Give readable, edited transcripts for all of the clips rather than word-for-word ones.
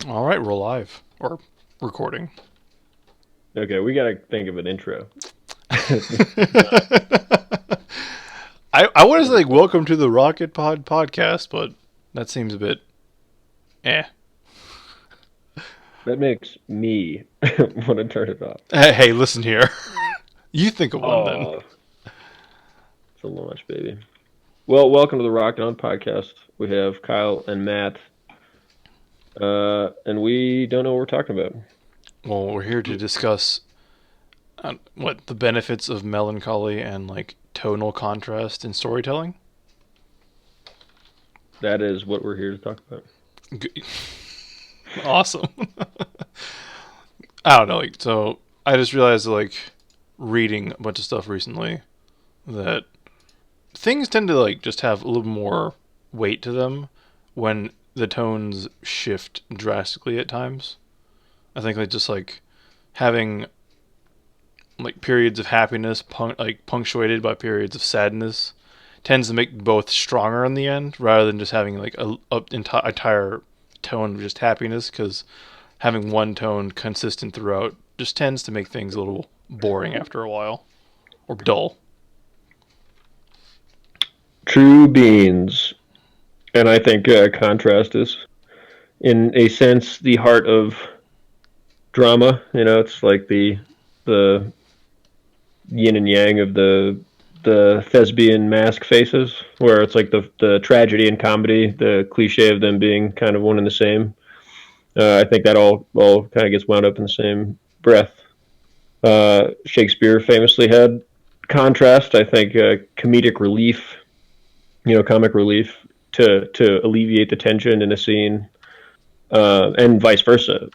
All right, we're live or recording. Okay, we gotta think of an intro. I want to say like welcome to the Rocketpod podcast, but that seems a bit eh. That makes me want to turn it off. Hey, listen here. You think of one then. Oh, it's a launch, baby. Well, welcome to the Rocket On podcast. We have Kyle and Matt, and we don't know what we're talking about. Well, we're here to discuss what the benefits of melancholy and like tonal contrast in storytelling. That is what we're here to talk about. Awesome. I don't know. Like, so I just realized like reading a bunch of stuff recently that things tend to like just have a little more weight to them when the tones shift drastically at times. I think like just like having like periods of happiness like punctuated by periods of sadness tends to make both stronger in the end rather than just having like entire tone of just happiness, because having one tone consistent throughout just tends to make things a little boring after a while or dull. True beans, and I think contrast is, in a sense, the heart of drama. It's like the yin and yang of the thespian mask faces, where it's like the tragedy and comedy, the cliche of them being kind of one and the same. I think that all kind of gets wound up in the same breath. Shakespeare famously had contrast. I think comedic relief, comic relief to alleviate the tension in a scene, and vice versa.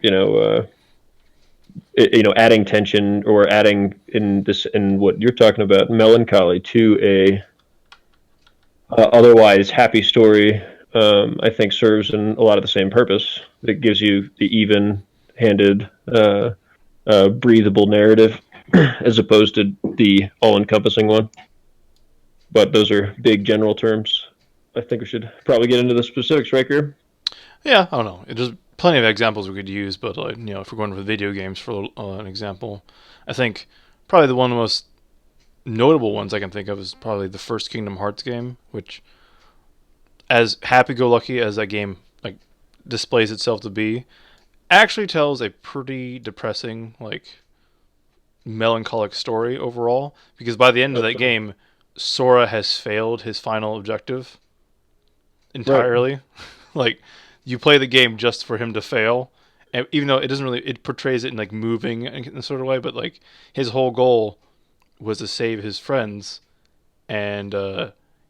You know, uh, Adding tension or adding in what you're talking about, melancholy to a otherwise happy story. I think serves in a lot of the same purpose. It gives you the even-handed, breathable narrative as opposed to the all-encompassing one. But those are big general terms. I think we should probably get into the specifics right here. Yeah, I don't know. There's plenty of examples we could use, but if we're going with video games for an example, I think probably the one of the most notable ones I can think of is probably the first Kingdom Hearts game, which, as happy-go-lucky as that game like displays itself to be, actually tells a pretty depressing, like melancholic story overall. Because by the end of Oh, that so, game, Sora has failed his final objective right. entirely. Like, you play the game just for him to fail, and even though it doesn't really, it portrays it in like moving in a sort of way, but like his whole goal was to save his friends, and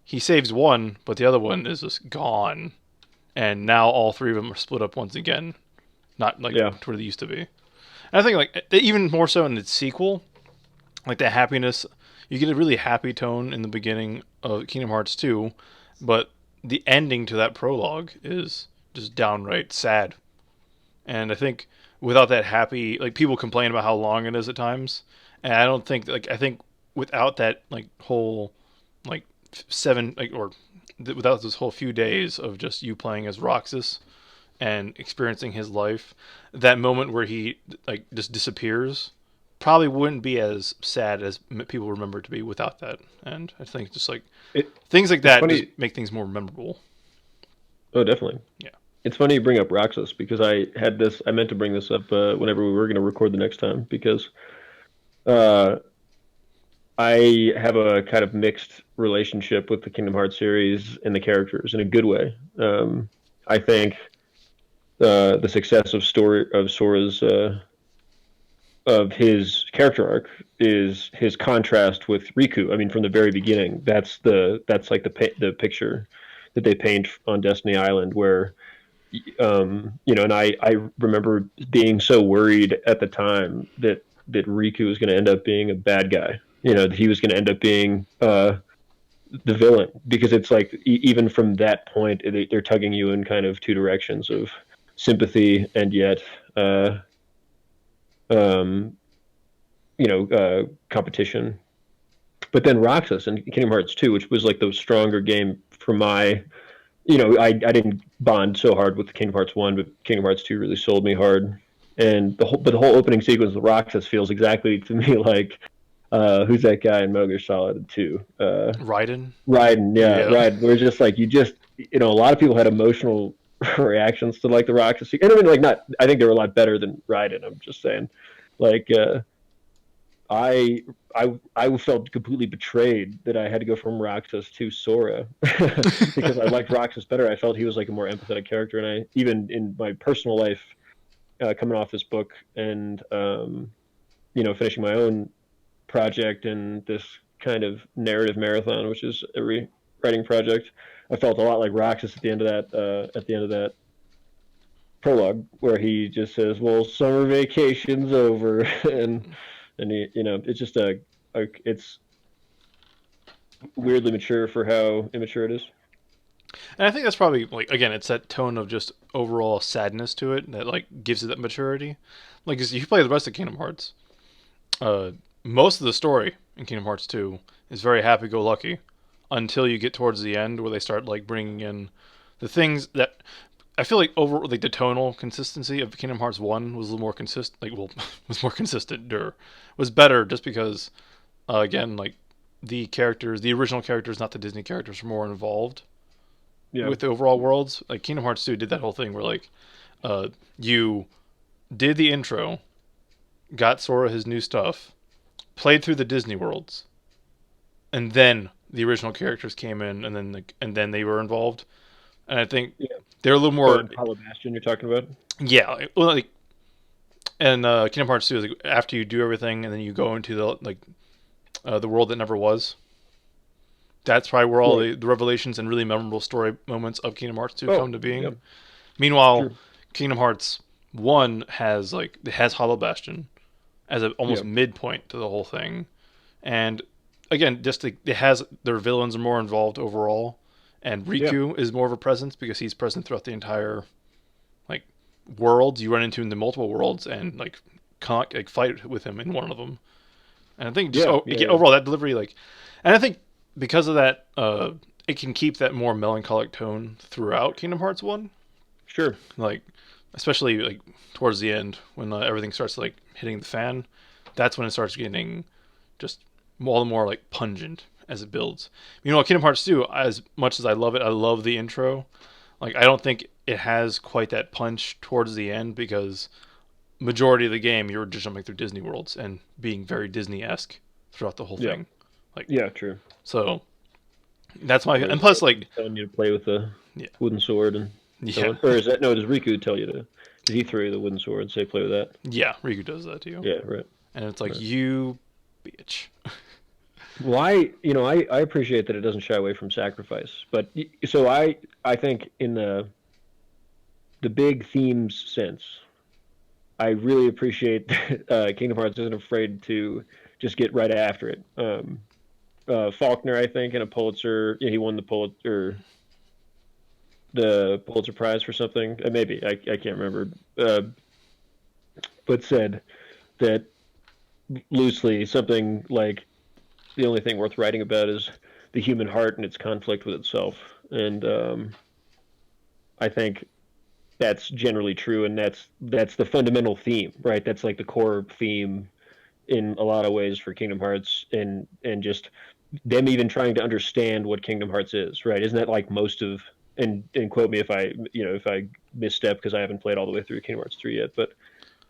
he saves one, but the other one is just gone, and now all three of them are split up once again, not like Yeah. to where they used to be. And I think like even more so in its sequel, like the happiness, you get a really happy tone in the beginning of Kingdom Hearts 2, but the ending to that prologue is just downright sad. And I think without that happy, like people complain about how long it is at times, and I don't think like I think without that like whole like seven like or without those whole few days of just you playing as Roxas and experiencing his life, that moment where he like just disappears probably wouldn't be as sad as people remember it to be without that. And I think just like It, things like it's that just funny. make things more memorable. Oh, definitely. Yeah. It's funny you bring up Roxas because I meant to bring this up whenever we were going to record the next time because uh, I have a kind of mixed relationship with the Kingdom Hearts series and the characters in a good way. I think the success of Sora's of his character arc is his contrast with Riku. I mean, from the very beginning, that's like the picture that they paint on Destiny Island, where and I remember being so worried at the time that Riku was going to end up being a bad guy. That he was going to end up being the villain because it's like even from that point they're tugging you in kind of two directions of sympathy and yet uh, um, competition. But then Roxas and Kingdom Hearts 2, which was like the stronger game for my I didn't bond so hard with Kingdom Hearts 1, but Kingdom Hearts 2 really sold me hard. And the whole opening sequence with Roxas feels exactly to me like who's that guy in Metal Gear Solid 2? Raiden. Raiden, yeah, Yeah. Raiden. We're just like a lot of people had emotional reactions to like the Roxas, and I mean, like, not. I think they were a lot better than Raiden. I'm just saying, like, I I felt completely betrayed that I had to go from Roxas to Sora because I liked Roxas better. I felt he was like a more empathetic character, and I even in my personal life, coming off this book and finishing my own project and this kind of narrative marathon, which is a rewriting project. I felt a lot like Roxas at the end of that. At the end of that prologue, where he just says, "Well, summer vacation's over," and it's just it's weirdly mature for how immature it is. And I think that's probably like again, it's that tone of just overall sadness to it that like gives it that maturity. Like if you play the rest of Kingdom Hearts, uh, most of the story in Kingdom Hearts 2 is very happy-go-lucky until you get towards the end where they start like bringing in the things that I feel like over like the tonal consistency of Kingdom Hearts 1 was a little more consistent. Like well, was more consistent or was better just because again like the original characters, not the Disney characters, were more involved Yeah, with the overall worlds. Like Kingdom Hearts 2 did that whole thing where like you did the intro, got Sora his new stuff, played through the Disney worlds, and then the original characters came in, and then they were involved. And I think yeah. they're a little Oh, more, and Hollow Bastion you're talking about? yeah. Well, like and Kingdom Hearts 2 is like after you do everything, and then you go into the world that never was. That's probably where all Right. the revelations and really memorable story moments of Kingdom Hearts 2 come Oh, to being. yep. Meanwhile, True. Kingdom Hearts 1 has Hollow Bastion as a almost Yep. midpoint to the whole thing. And again, just it has their villains are more involved overall, and Yeah. Riku is more of a presence because he's present throughout the entire like worlds you run into in the multiple worlds and like fight with him in one of them. And I think just Yeah. Yeah. Yeah. overall that delivery and I think because of that, it can keep that more melancholic tone throughout Kingdom Hearts 1, Sure. like especially like towards the end when everything starts like hitting the fan. That's when it starts getting just all the more like pungent as it builds. Kingdom Hearts 2, as much as I love it, I love the intro. Like I don't think it has quite that punch towards the end because majority of the game you're just jumping through Disney worlds and being very Disney esque throughout the whole Yeah. thing. Like Yeah. True. so that's my and Whereas plus like telling you to play with the yeah wooden sword and so yeah on. Or is that no? Does Riku tell you to? Does he throw you the wooden sword and say play with that? yeah Riku does that to you Yeah. Right. and it's like Right. you bitch. Well, I appreciate that it doesn't shy away from sacrifice, but so I think in the big themes sense, I really appreciate that Kingdom Hearts isn't afraid to just get right after it. Faulkner, I think, in a Pulitzer, yeah, he won the Pulitzer Prize for something. Maybe I can't remember, but said that loosely something like the only thing worth writing about is the human heart and its conflict with itself. And I think that's generally true, and that's the fundamental theme, right? That's like the core theme in a lot of ways for Kingdom Hearts, and just them even trying to understand what Kingdom Hearts is, right? Isn't that like most of and quote me if I misstep because I haven't played all the way through Kingdom Hearts 3 yet, but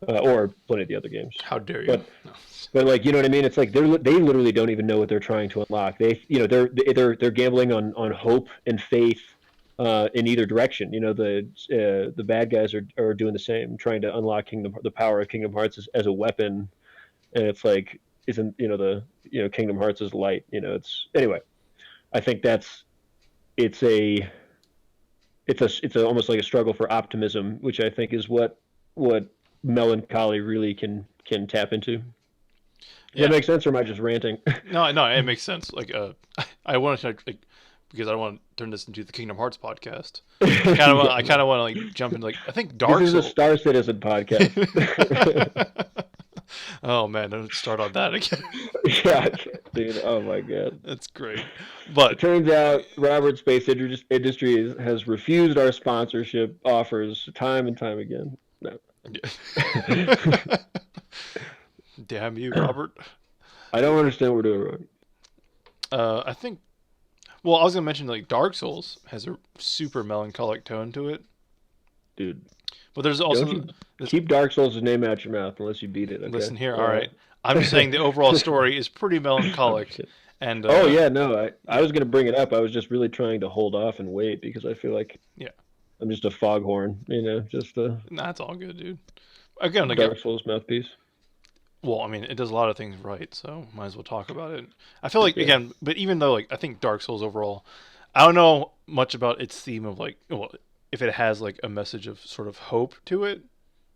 or plenty of the other games. How dare you? But No. like you know what I mean? It's like they literally don't even know what they're trying to unlock. They're gambling on hope and faith in either direction. The bad guys are doing the same, trying to unlock the power of Kingdom Hearts as a weapon, and it's like isn't the Kingdom Hearts is light. It's anyway. I think it's a it's almost like a struggle for optimism, which I think is what Melancholy really can tap into. Does that Yeah. make sense, or am I just ranting? No, no, it makes sense. Like, I want to like because I don't want to turn this into the Kingdom Hearts podcast. Yeah, I kind no. of want to like jump into like I think This Dark is a Souls. Star Citizen podcast. Oh man, don't start on that again. Yeah, dude. Oh my god. That's great. It But turns out Robert Space Industries has refused our sponsorship offers time and time again. No. damn you, Robert. I don't understand what we're doing wrong. I think. Well, I was gonna mention like Dark Souls has a super melancholic tone to it, Dude, but there's don't also you this. keep Dark Souls' name out your mouth unless you beat it, okay? Listen here, all right. I'm just saying the overall story is pretty I'm just melancholic, kidding. and Oh yeah, no, I yeah, was gonna bring it up. I was just really trying to hold off and wait because I feel like yeah. I'm just a foghorn, just a Nah, that's all good, dude. Again, Dark Souls mouthpiece. well, I mean, it does a lot of things right, so might as well talk about it. I feel like Yeah. again, but even though like I think Dark Souls overall, I don't know much about its theme of like, well, if it has like a message of sort of hope to it,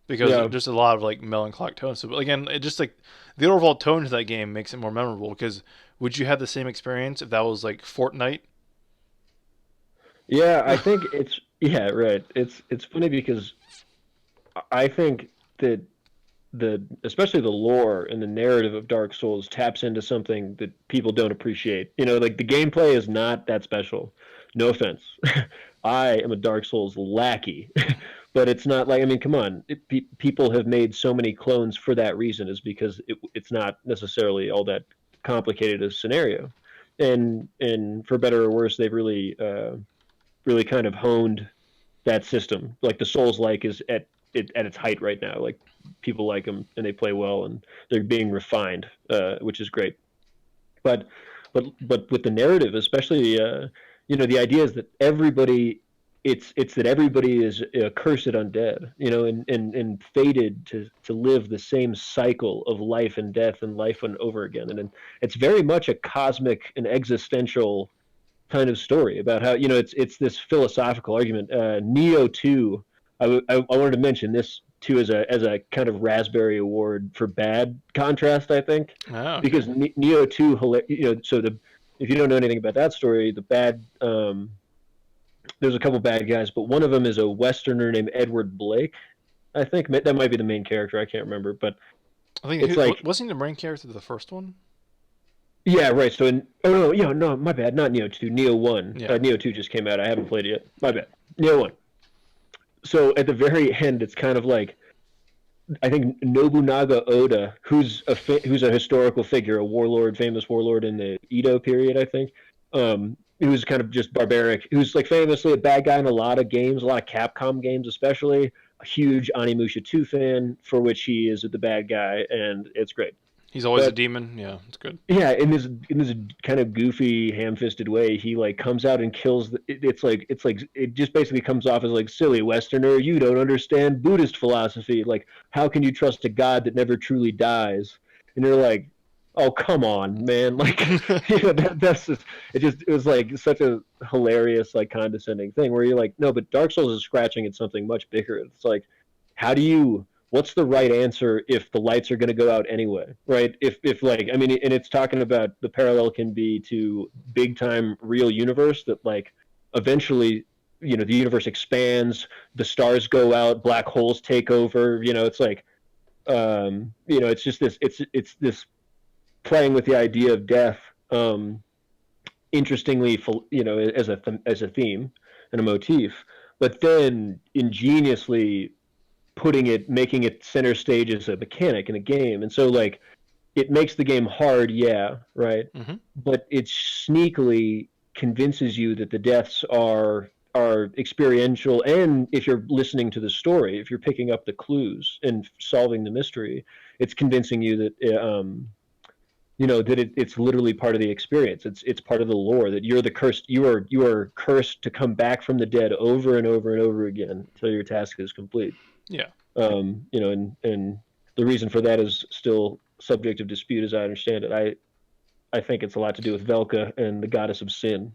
because Yeah. there's a lot of like melancholic tones. So, but again, it just like the overall tone to that game makes it more memorable. Because would you have the same experience if that was like Fortnite? Yeah, I think it's yeah, right. It's funny because I think that the especially the lore and the narrative of Dark Souls taps into something that people don't appreciate. Like the gameplay is not that special. No offense. I am a Dark Souls lackey. But it's not like, I mean, come on. People have made so many clones for that reason, is because it's not necessarily all that complicated a scenario. And for better or worse, they've really kind of honed that system. Like the Souls like is at its height right now. Like people like them and they play well and they're being refined, which is great. But but with the narrative, especially, the idea is that everybody. It's that everybody is a cursed undead, and fated to live the same cycle of life and death and life and over again, and it's very much a cosmic and existential kind of story about how it's this philosophical argument. Neo two, I wanted to mention this too as a kind of raspberry award for bad contrast, I think, Oh, because okay. Neo two, so the if you don't know anything about that story, the bad there's a couple bad guys, but one of them is a Westerner named Edward Blake. I think that might be the main character. I can't remember, but I think it's like wasn't he the main character of the first one? yeah, right. So no, no, my bad. Not Neo two, Neo one. Yeah. Neo two just came out. I haven't played it yet. My bad. Neo one. So at the very end, it's kind of like I think Nobunaga Oda, who's a historical figure, a warlord, famous warlord in the Edo period, I think. He was kind of just barbaric. He was like famously a bad guy in a lot of games, a lot of Capcom games, especially. A huge Animusha 2 fan, for which he is the bad guy, and it's great. He's always a But demon. Yeah, it's good. yeah, in this kind of goofy, ham-fisted way, he like comes out and kills. It's like it just basically comes off as like silly Westerner. You don't understand Buddhist philosophy. Like, how can you trust a God that never truly dies? And you're like, oh come on, man! Like, that's just it was like such a hilarious, like condescending thing where you're like, no, but Dark Souls is scratching at something much bigger. It's like, how do you what's the right answer if the lights are going to go out anyway, right? If like, I mean, and it's talking about the parallel can be to big time real universe that like eventually the universe expands, the stars go out, black holes take over. It's like it's just it's this playing with the idea of death, interestingly, as a theme and a motif, but then ingeniously making it center stage as a mechanic in a game. And so like it makes the game hard, yeah, right. Hmm. But it sneakily convinces you that the deaths are experiential, and if you're listening to the story, if you're picking up the clues and solving the mystery, it's convincing you that that it's literally part of the experience. It's part of the lore that you're the cursed. You are cursed to come back from the dead over and over and over again until your task is complete. Yeah. And the reason for that is still subject of dispute, as I understand it. I think it's a lot to do with Velka and the goddess of sin.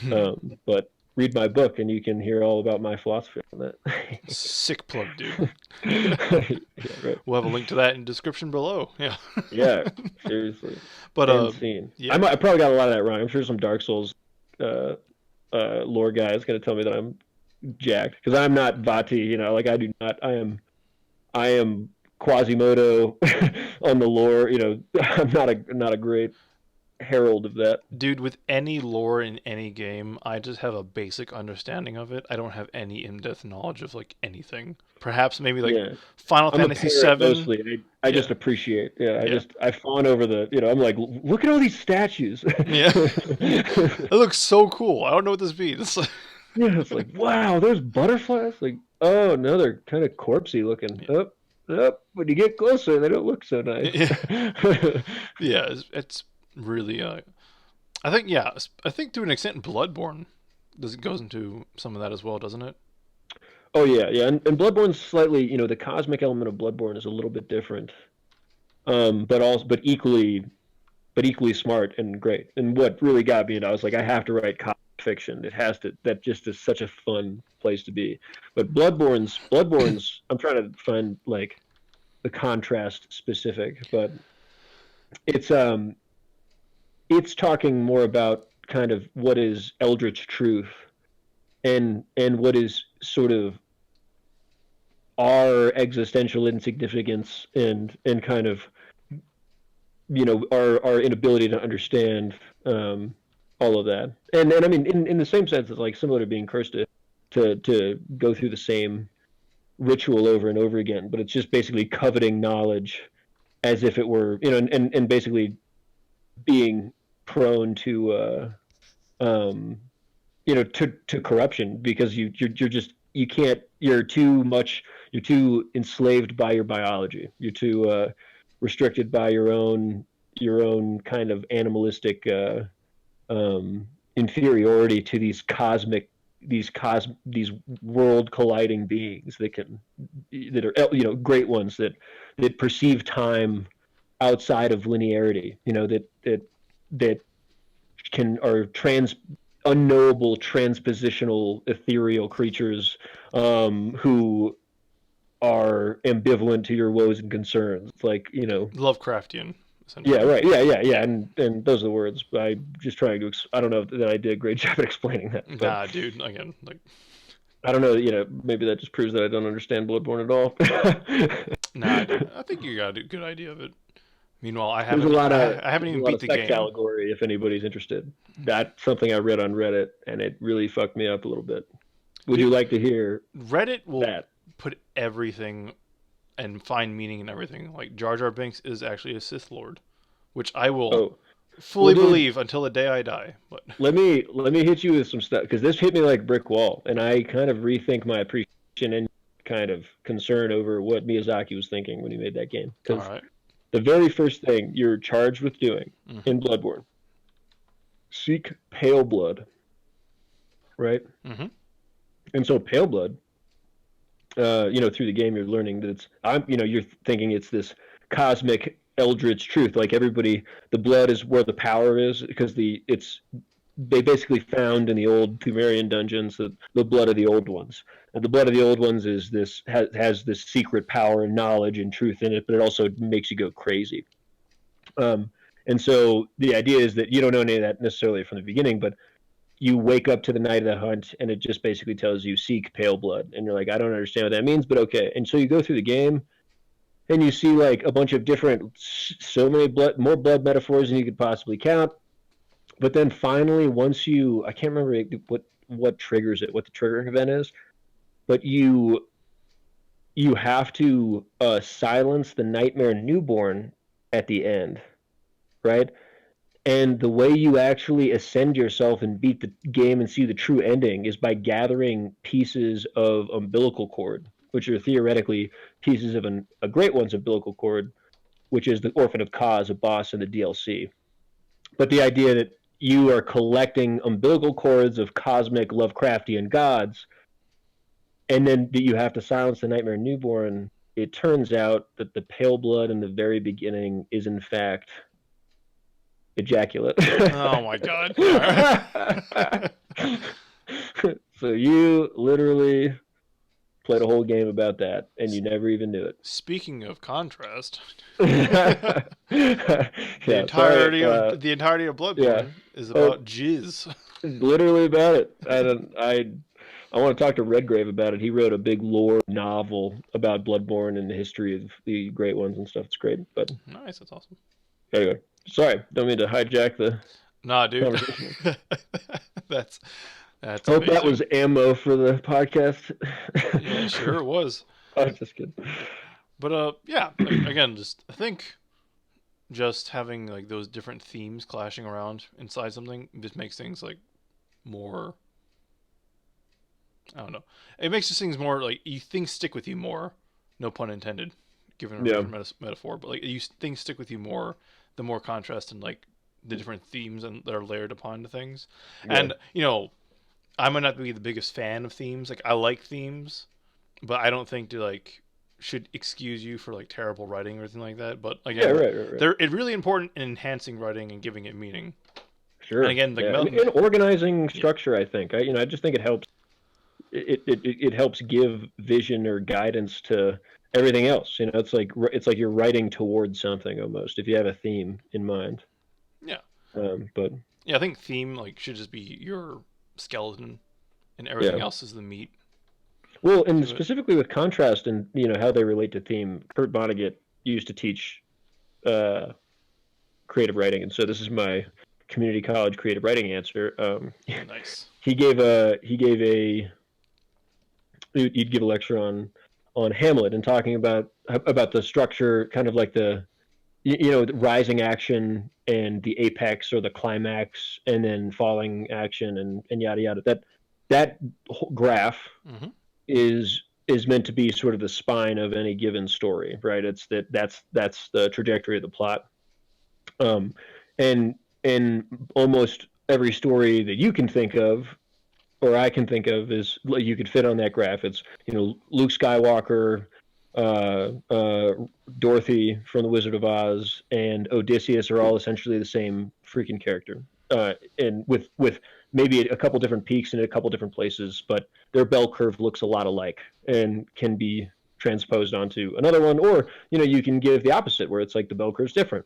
Yeah. But read my book, and you can hear all about my philosophy on that. Sick plug, dude. Yeah, right. We'll have a link to that in the description below. Yeah. Yeah, seriously. But End scene. yeah. I probably got a lot of that wrong. I'm sure some Dark Souls uh, lore guy is going to tell me that I'm jacked because I'm not Vati. Like I do not. I am Quasimodo on the lore. I'm not a great herald of that. Dude, with any lore in any game, I just have a basic understanding of it. I don't have any in-depth knowledge of like anything. Perhaps maybe like Yeah. Final I'm a Fantasy parent VII. mostly. I just Yeah, appreciate. Yeah, yeah, I fawn over I'm like, look at all these statues. yeah. It looks so cool. I don't know what this means. Yeah, it's like, wow, there's butterflies. Like, oh no, they're kind of corpsey looking. Yeah, Up, up. When you get closer, they don't look so nice. yeah, yeah. It's really. I think yeah. I think to an extent, Bloodborne does goes into some of that as well, doesn't it? Oh yeah, yeah. And Bloodborne's slightly, the cosmic element of Bloodborne is a little bit different. But equally smart and great. And what really got me, I was like, I have to write comic fiction. It has to. That just is such a fun place to be. But Bloodborne's. I'm trying to find like the contrast specific, but it's it's talking more about kind of what is eldritch truth and what is sort of our existential insignificance and kind of our inability to understand all of that. And I mean in the same sense it's like similar to being cursed to go through the same ritual over and over again, but it's just basically coveting knowledge as if it were and basically being prone to um to corruption because you're just you can't you're too enslaved by your biology. You're too restricted by your own kind of animalistic inferiority to these world colliding beings that are great ones that perceive time outside of linearity. That are unknowable transpositional ethereal creatures who are ambivalent to your woes and concerns. Like, Lovecraftian, yeah, essentially. right, yeah, and those are the words. I'm just trying to. I don't know that I did a great job at explaining that, but Nah, dude. Again, like, I don't know. Maybe that just proves that I don't understand Bloodborne at all. nah, dude. I think you got a good idea of it. Meanwhile, there's a lot of I haven't there's a even lot beat of the sex game. allegory if anybody's interested. That's something I read on Reddit, and it really fucked me up a little bit. Would you Dude, like to hear Reddit will that? put everything and find meaning in everything. Like Jar Jar Binks is actually a Sith Lord, which I will Oh, well, fully dude, believe until the day I die. But let me hit you with some stuff because this hit me like brick wall, and I kind of rethink my appreciation and kind of concern over what Miyazaki was thinking when he made that game. all Because right. the very first thing you're charged with doing Mm-hmm. in Bloodborne, seek pale blood, right? Mm-hmm. And so pale blood, through the game you're learning that you're thinking it's this cosmic eldritch truth. Like everybody, the blood is where the power is because they basically found in the old Pumerian dungeons the blood of the old ones. And the blood of the old ones is has this secret power and knowledge and truth in it, but it also makes you go crazy. Um, and so the idea is that you don't know any of that necessarily from the beginning, but you wake up to the night of the hunt and it just basically tells you seek pale blood, and you're like, I don't understand what that means, but okay. And so you go through the game and you see like a bunch of different, so many more blood metaphors than you could possibly count. But then finally, I can't remember what triggers it, what the triggering event is, but you have to silence the nightmare newborn at the end, right? And the way you actually ascend yourself and beat the game and see the true ending is by gathering pieces of umbilical cord, which are theoretically pieces of a great one's umbilical cord, which is the Orphan of Kaz, a boss in the DLC. But the idea that you are collecting umbilical cords of cosmic Lovecraftian gods, and then that you have to silence the Nightmare Newborn, it turns out that the pale blood in the very beginning is in fact ejaculate. Oh my god. All right. So you literally played a whole game about that, and you never even knew it. Speaking of contrast, Yeah, sorry. the entirety of Yeah. Bloodborne is Oh, about jizz. literally about it. I don't. I. I want to talk to Redgrave about it. He wrote a big lore novel about Bloodborne and the history of the Great Ones and stuff. It's great. But Nice, that's awesome. anyway, sorry, don't mean to hijack the Nah, dude. conversation. that's that's Hope that amazing. was ammo for the podcast. Yeah, sure it was. I'm just kidding. But yeah, like, again, just I think just having like those different themes clashing around inside something just makes things like more. I don't know. It makes these things more like things stick with you more. No pun intended, given a Yeah, different metaphor. But like things stick with you more the more contrast and like the different themes and that are layered upon the things. yeah, And I might not be the biggest fan of themes. Like I like themes, but I don't think to like should excuse you for like terrible writing or anything like that. But yeah. again, Right. they're it's really important in enhancing writing and giving it meaning. And Sure. again, like Yeah, and organizing yeah, structure. I think. I just think it helps. It helps give vision or guidance to everything else. It's like you're writing towards something almost if you have a theme in mind. yeah, But yeah. I think theme like should just be your skeleton, and everything yeah. else is the meat Well, and to it. specifically with contrast and how they relate to theme, Kurt Vonnegut used to teach uh, creative writing, and so this is my community college creative writing answer. Nice. He gave a he'd give a lecture on Hamlet and talking about the structure, kind of like the rising action and the apex or the climax, and then falling action and yada yada. That whole graph Mm-hmm. is meant to be sort of the spine of any given story, right? That's the trajectory of the plot. Um, and almost every story that you can think of or I can think of is you could fit on that graph. It's Luke Skywalker, Dorothy from the Wizard of Oz, and Odysseus are all essentially the same freaking character, and with maybe a couple different peaks in a couple different places, but their bell curve looks a lot alike and can be transposed onto another one, or you can give the opposite where it's like the bell curve's different.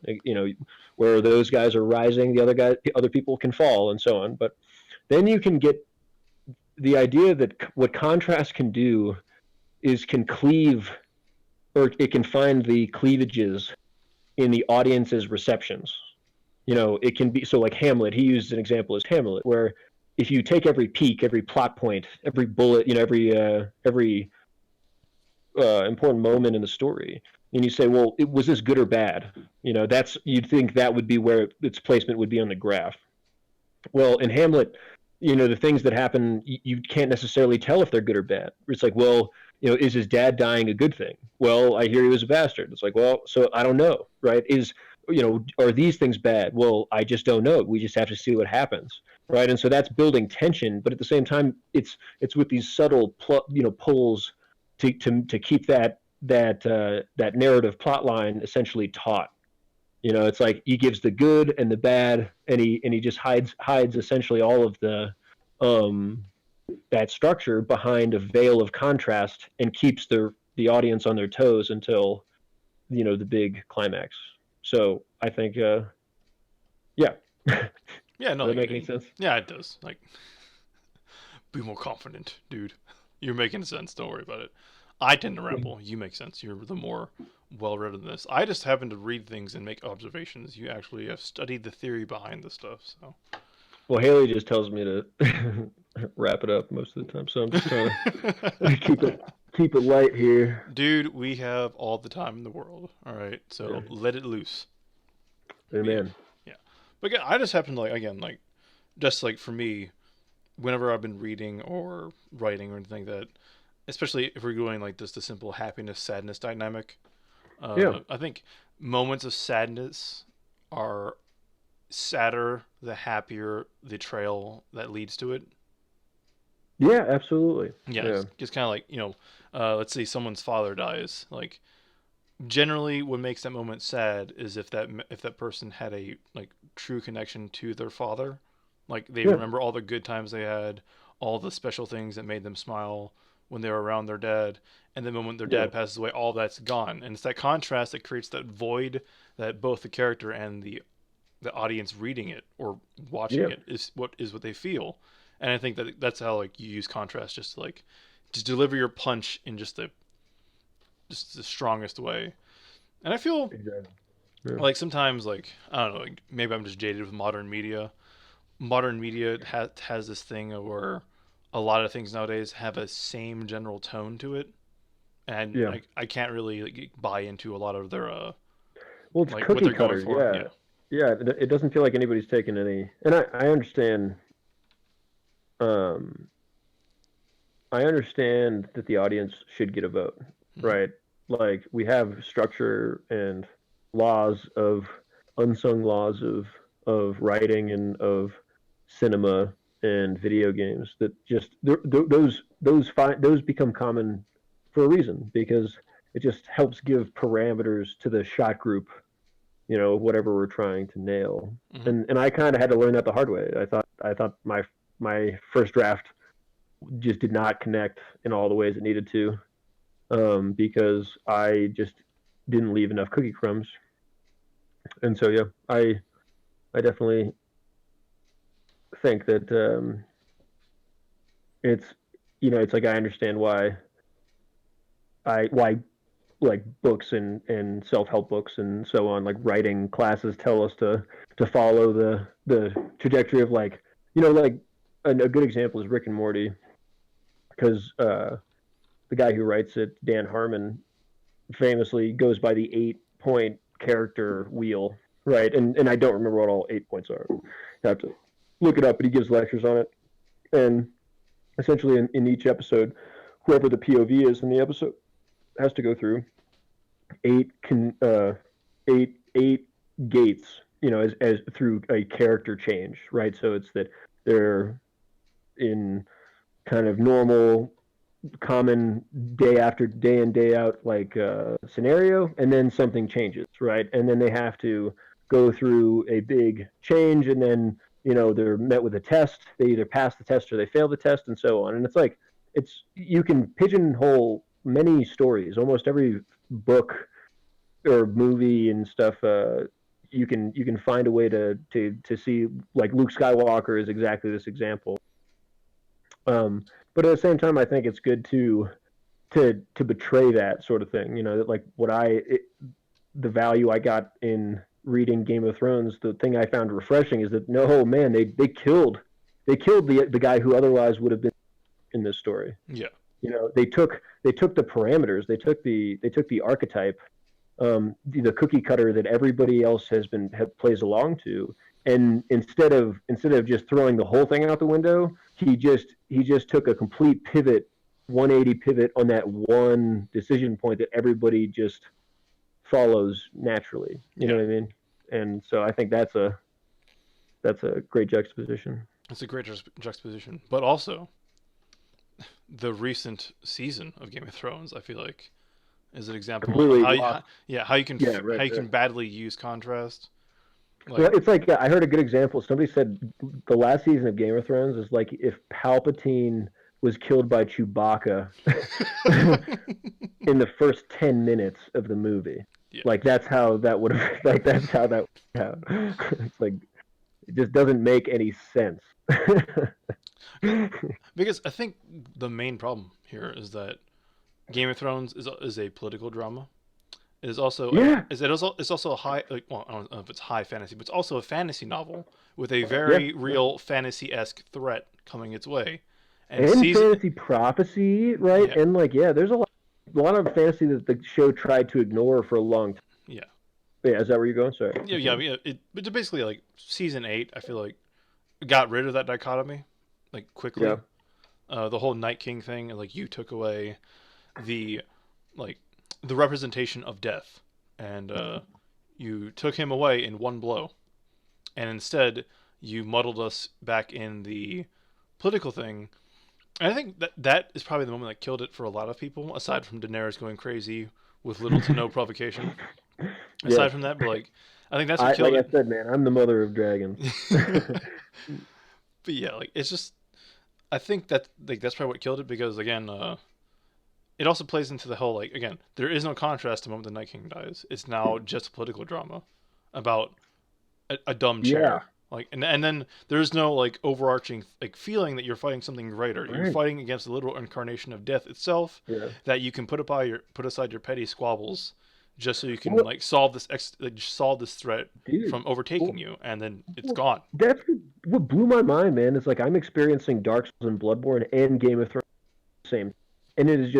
Where those guys are rising, the other people can fall, and so on. But then you can get the idea that what contrast can do is can cleave, or it can find the cleavages in the audience's receptions. It can be so like Hamlet. He used an example as Hamlet, where if you take every peak, every plot point, every bullet, every important moment in the story, and you say, well, was this good or bad? You'd think that would be where its placement would be on the graph. Well, in Hamlet, the things that happen, you can't necessarily tell if they're good or bad. It's like, well, is his dad dying a good thing? Well, I hear he was a bastard. It's like, well, so I don't know, right? Are these things bad? Well, I just don't know. We just have to see what happens, right? And so that's building tension, but at the same time, it's with these subtle, pulls to keep that narrative plot line essentially taut. It's like he gives the good and the bad, and he just hides essentially all of the um, that structure behind a veil of contrast and keeps the audience on their toes until the big climax. So I think, yeah. Does Yeah, no, that make any sense? yeah, it does. Like, be more confident, dude. You're making sense. Don't worry about it. I tend to ramble. You make sense. You're the more well read in this. I just happen to read things and make observations. You actually have studied the theory behind the stuff. So, Well, Haley just tells me to wrap it up most of the time, so I'm just trying to keep it light here. dude, we have all the time in the world. All right, Yeah. so let it loose. Yeah, Amen. yeah. But again, I just happen to like again like just like for me, whenever I've been reading or writing or anything like that, especially if we're going like this the simple happiness sadness dynamic. Yeah. I think moments of sadness are sadder the happier the trail that leads to it. Yeah. Absolutely. Yeah, Yeah. it's kind of like let's say someone's father dies. Like generally, what makes that moment sad is if that person had a like true connection to their father. Like they Yeah. remember all the good times they had, all the special things that made them smile when they were around their dad, and the moment their Yeah. dad passes away, all that's gone. And it's that contrast that creates that void that both the character and the audience reading it or watching Yeah. it is what they feel. And I think that that's how like you use contrast, just to like just deliver your punch in just the strongest way. And I feel Exactly. Yeah. like sometimes like I don't know, like maybe I'm just jaded with modern media. Modern media has this thing of where a lot of things nowadays have a same general tone to it, and Yeah. I can't really like, buy into a lot of their Well, it's like what cookie they're going cutter. for. Yeah. Yeah. Yeah. It doesn't feel like anybody's taking any. And um, I understand that the audience should get a vote, Mm-hmm. right? Like we have structure and laws of unsung laws of writing and of cinema and video games that just those become common for a reason because it just helps give parameters to the shot group, whatever we're trying to nail. Mm-hmm. And I kind of had to learn that the hard way. I thought my first draft just did not connect in all the ways it needed to, because I just didn't leave enough cookie crumbs. And so yeah, I definitely think that, it's it's like I understand why like books and self help books and so on, like writing classes tell us to follow the trajectory of like, like a good example is Rick and Morty, because the guy who writes it, Dan Harmon, famously goes by the 8 point character wheel, right? And I don't remember what all 8 points are. I have to look it up, but he gives lectures on it. And essentially, in each episode, whoever the POV is in the episode has to go through eight gates, as through a character change, right? So it's that they're in kind of normal common day after day in day out like scenario, and then something changes, right? And then they have to go through a big change, and then they're met with a test. They either pass the test or they fail the test, and so on. And it's like you can pigeonhole many stories. Almost every book or movie and stuff, you can find a way to see, like Luke Skywalker is exactly this example. But at the same time, I think it's good to betray that sort of thing. Like the value I got in reading Game of Thrones, the thing I found refreshing is that no, man, they killed the guy who otherwise would have been in this story. Yeah. They took the parameters, they took the archetype, the cookie cutter that everybody else plays along to, and instead of just throwing the whole thing out the window, he just took a complete pivot, 180 pivot on that one decision point that everybody just follows naturally. You know Yeah. what I mean? And so I think that's a great juxtaposition. It's a great juxtaposition, but also the recent season of Game of Thrones, I feel like, is an example of Completely how, lost. yeah, how you can Yeah, right how you can there. badly use contrast. Well, Like, it's like, I heard a good example. Somebody said the last season of Game of Thrones is like if Palpatine was killed by Chewbacca in the first 10 minutes of the movie. yeah, Like that's how that would have like that's how that would have. It's like it just doesn't make any sense. because I think the main problem here is that Game of Thrones is a political drama. It is also Yeah, it's also a high, like, well, I don't know if it's high fantasy, but it's also a fantasy novel with a yeah, very yeah. real fantasy esque threat coming its way. And And season, fantasy prophecy, right? yeah, And like, yeah, there's a lot of fantasy that the show tried to ignore for a long time. yeah, Yeah, is that where you're going? Sorry. yeah. But basically, like season 8, I feel like got rid of that dichotomy like quickly. Yeah. The whole Night King thing, and like you took away the like the representation of death, and you took him away in one blow, and instead you muddled us back in the political thing. And I think that is probably the moment that killed it for a lot of people, aside from Daenerys going crazy with little to no provocation. Yeah. Aside from that, but like I think that's what I killed like I it. said, man, I'm the mother of dragons. But yeah, like it's just I think that like that's probably what killed it because again, it also plays into the whole like again there is no contrast the moment the Night King dies. It's now just a political drama about a dumb Yeah. chair. Like, and then there's no like overarching like feeling that you're fighting something greater. You're Right. fighting against the literal incarnation of death itself. Yeah. That you can put aside your petty squabbles, just so you can Well, like solve this threat dude. from overtaking Well, you, and then it's well, gone. that's what blew my mind, man. It's like I'm experiencing Dark Souls and Bloodborne and Game of Thrones at the same, and it is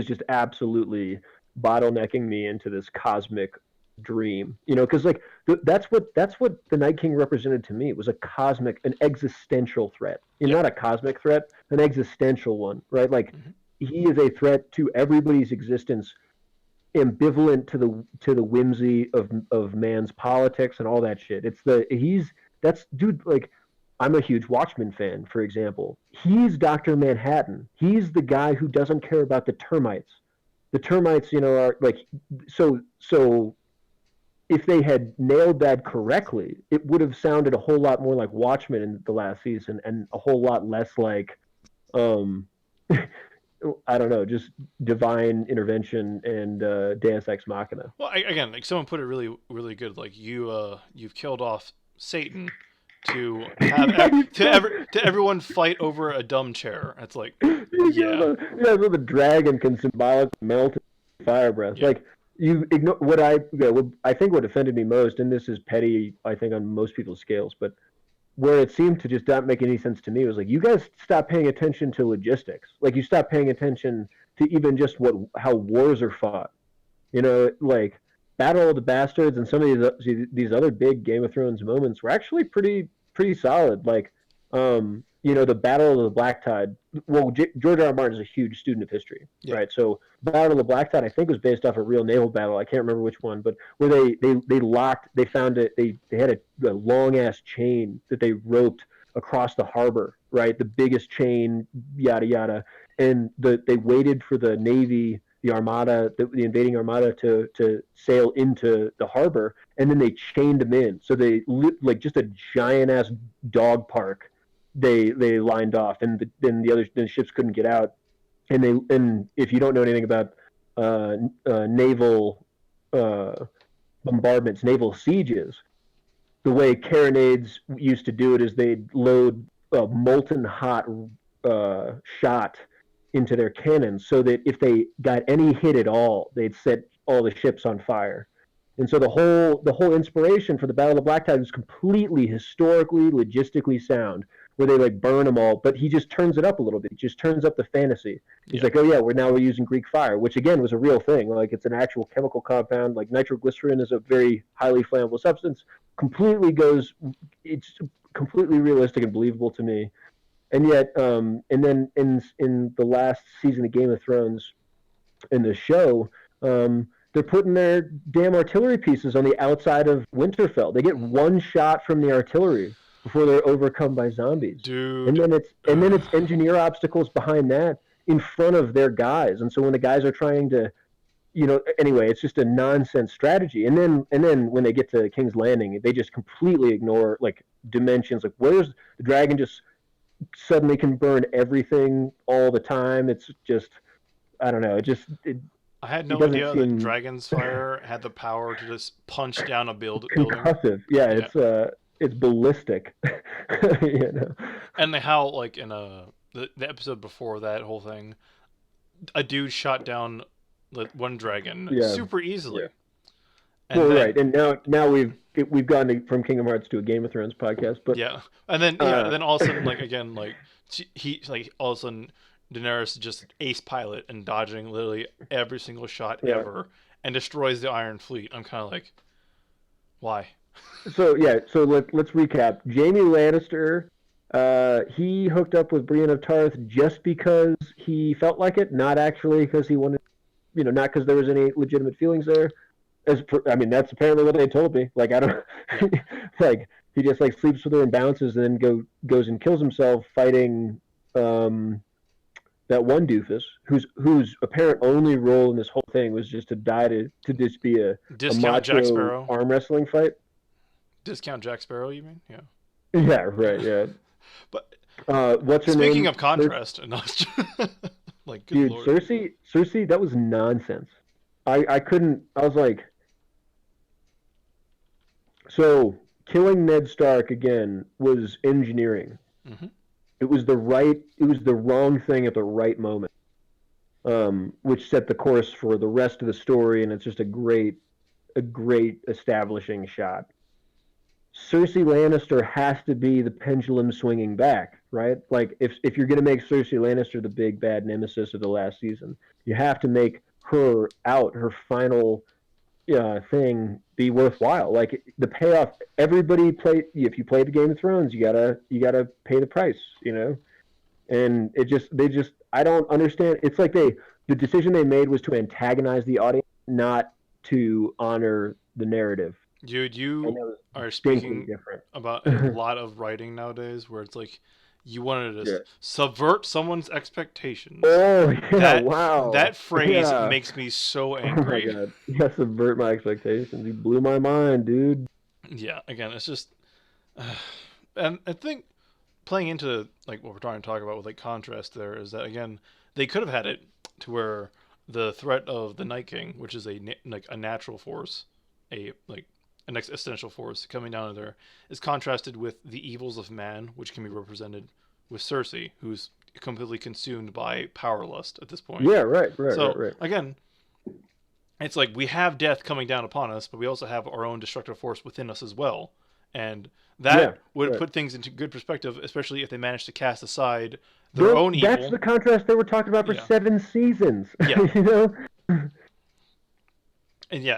just absolutely bottlenecking me into this cosmic dream. Because like that's what the Night King represented to me. It was a cosmic, an existential threat. Yep. Not a cosmic threat, an existential one, right? Like Mm-hmm. he is a threat to everybody's existence, ambivalent to the whimsy of man's politics and all that shit. That's dude, like I'm a huge Watchmen fan, for example. He's Dr. Manhattan. He's the guy who doesn't care about the termites. The termites, are like so if they had nailed that correctly, it would have sounded a whole lot more like Watchmen in the last season and a whole lot less like um I don't know, just divine intervention and Deus Ex Machina. Again, like someone put it really, really good. Like you've killed off Satan to have to everyone fight over a dumb chair. It's like, yeah, So the dragon can symbolically melt fire breath. yeah, Like you ignore I think what offended me most, and this is petty, I think on most people's scales, but where it seemed to just not make any sense to me was like you guys stop paying attention to logistics. Like you stop paying attention to even just how wars are fought. Like Battle of the Bastards and some of these other big Game of Thrones moments were actually pretty solid. Like, the Battle of the Black Tide. Well, George R. R. Martin is a huge student of history, yeah, right? So Battle of the Black Tide, I think, was based off a real naval battle. I can't remember which one, but where they found it. They had a long ass chain that they roped across the harbor, right? The biggest chain, yada yada, and they waited for the Navy, the Armada, the invading Armada to sail into the harbor, and then they chained them in. So they like just a giant ass dog park. They lined off, and then the ships couldn't get out. And if you don't know anything about naval bombardments, naval sieges, the way carronades used to do it is they'd load molten hot shot into their cannons so that if they got any hit at all, they'd set all the ships on fire. And so the whole inspiration for the Battle of the Black Tide was completely historically, logistically sound, where they like burn them all, but he just turns it up a little bit. He just turns up the fantasy. He's yeah, like, oh yeah, we're using Greek fire, which again was a real thing. Like it's an actual chemical compound. Like nitroglycerin is a very highly flammable substance. It's completely realistic and believable to me. And yet, and then in the last season of Game of Thrones, in the show, they're putting their damn artillery pieces on the outside of Winterfell. They get one shot from the artillery before they're overcome by zombies, and dude. then it's engineer obstacles behind that in front of their guys. And so when the guys are trying to, anyway, it's just a nonsense strategy. And then when they get to King's Landing, they just completely ignore like dimensions. Like where's the dragon just suddenly can burn everything all the time? It's just I don't know. I had It no doesn't idea that seem Dragon's Fire had the power to just punch down a building. concussive. Yeah, Yeah, it's ballistic. you know. and how like in the episode before that whole thing, a dude shot down one dragon Yeah, super easily, yeah. and Well, then right, and now we've gone from Kingdom Hearts to a Game of Thrones podcast, but yeah, and then yeah, uh, then all of a sudden like again like he like all of a sudden Daenerys just ace pilot and dodging literally every single shot yeah. ever and destroys the Iron Fleet. I'm kind of like, why? So yeah, so let's recap. Jaime Lannister, he hooked up with Brienne of Tarth just because he felt like it, not actually because he wanted, not because there was any legitimate feelings there. I mean, that's apparently what they told me. Like I don't, Yeah, like he just like sleeps with her and bounces, and then goes and kills himself fighting that one doofus whose apparent only role in this whole thing was just to die to just be a discount Jack macho Sparrow. arm wrestling fight. Discount Jack Sparrow, you mean? Yeah. Yeah, right. Yeah. But What's her speaking name? of contrast, and like, good Dude, lord. Cersei, that was nonsense. I couldn't. I was like, so killing Ned Stark again was engineering. Hmm. It was the wrong thing at the right moment, which set the course for the rest of the story, and it's just a great establishing shot. Cersei Lannister has to be the pendulum swinging back, right? Like if you're gonna make Cersei Lannister the big bad nemesis of the last season, you have to make her final thing be worthwhile. Like the payoff, everybody play. If you play the Game of Thrones, you gotta pay the price, And they just I don't understand. It's like the decision they made was to antagonize the audience, not to honor the narrative. Dude, And you that was are distinctly speaking different. about a lot of writing nowadays where it's like you wanted to Yeah. subvert someone's expectations. Oh yeah! That Wow. that phrase Yeah. makes me so Oh my angry. god. You subvert my expectations. You blew my mind, dude. Yeah, again, it's just and I think playing into like what we're trying to talk about with like contrast there is that again they could have had it to where the threat of the Night King, which is like a natural force, a like an existential force coming down there, is contrasted with the evils of man, which can be represented with Cersei, who's completely consumed by power lust at this point. Yeah. Right. Right. Right. So Right. again, it's like we have death coming down upon us, but we also have our own destructive force within us as well. And Yeah. that would Right. put things into good perspective, especially if they manage to cast aside their Well, own that's evil. the contrast they were talking about for Yeah. 7 seasons. Yeah. you know. And yeah,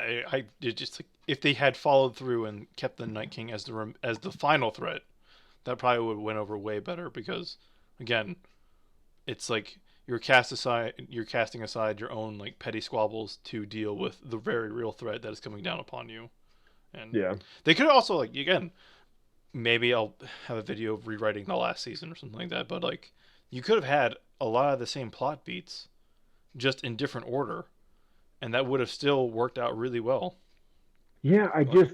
it just like if they had followed through and kept the Night King as the final threat, that probably would have went over way better because again, it's like you're casting aside your own like petty squabbles to deal with the very real threat that is coming down upon you. And Yeah. they could also like again, maybe I'll have a video of rewriting the last season or something like that, but like you could have had a lot of the same plot beats just in different order and that would have still worked out really well. Yeah. I But just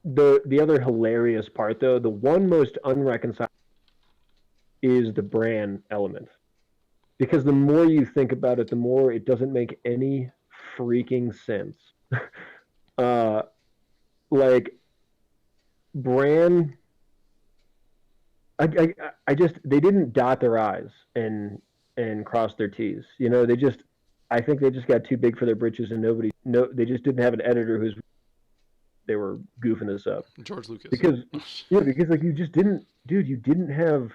the other hilarious part though, the one most unreconciled is the Bran element. Because the more you think about it, the more it doesn't make any freaking sense. uh like Bran I just they didn't dot their I's and cross their T's. They just I think they just got too big for their britches and they just didn't have an editor who's they were goofing this up. George Lucas. Because because like you just didn't dude, you didn't have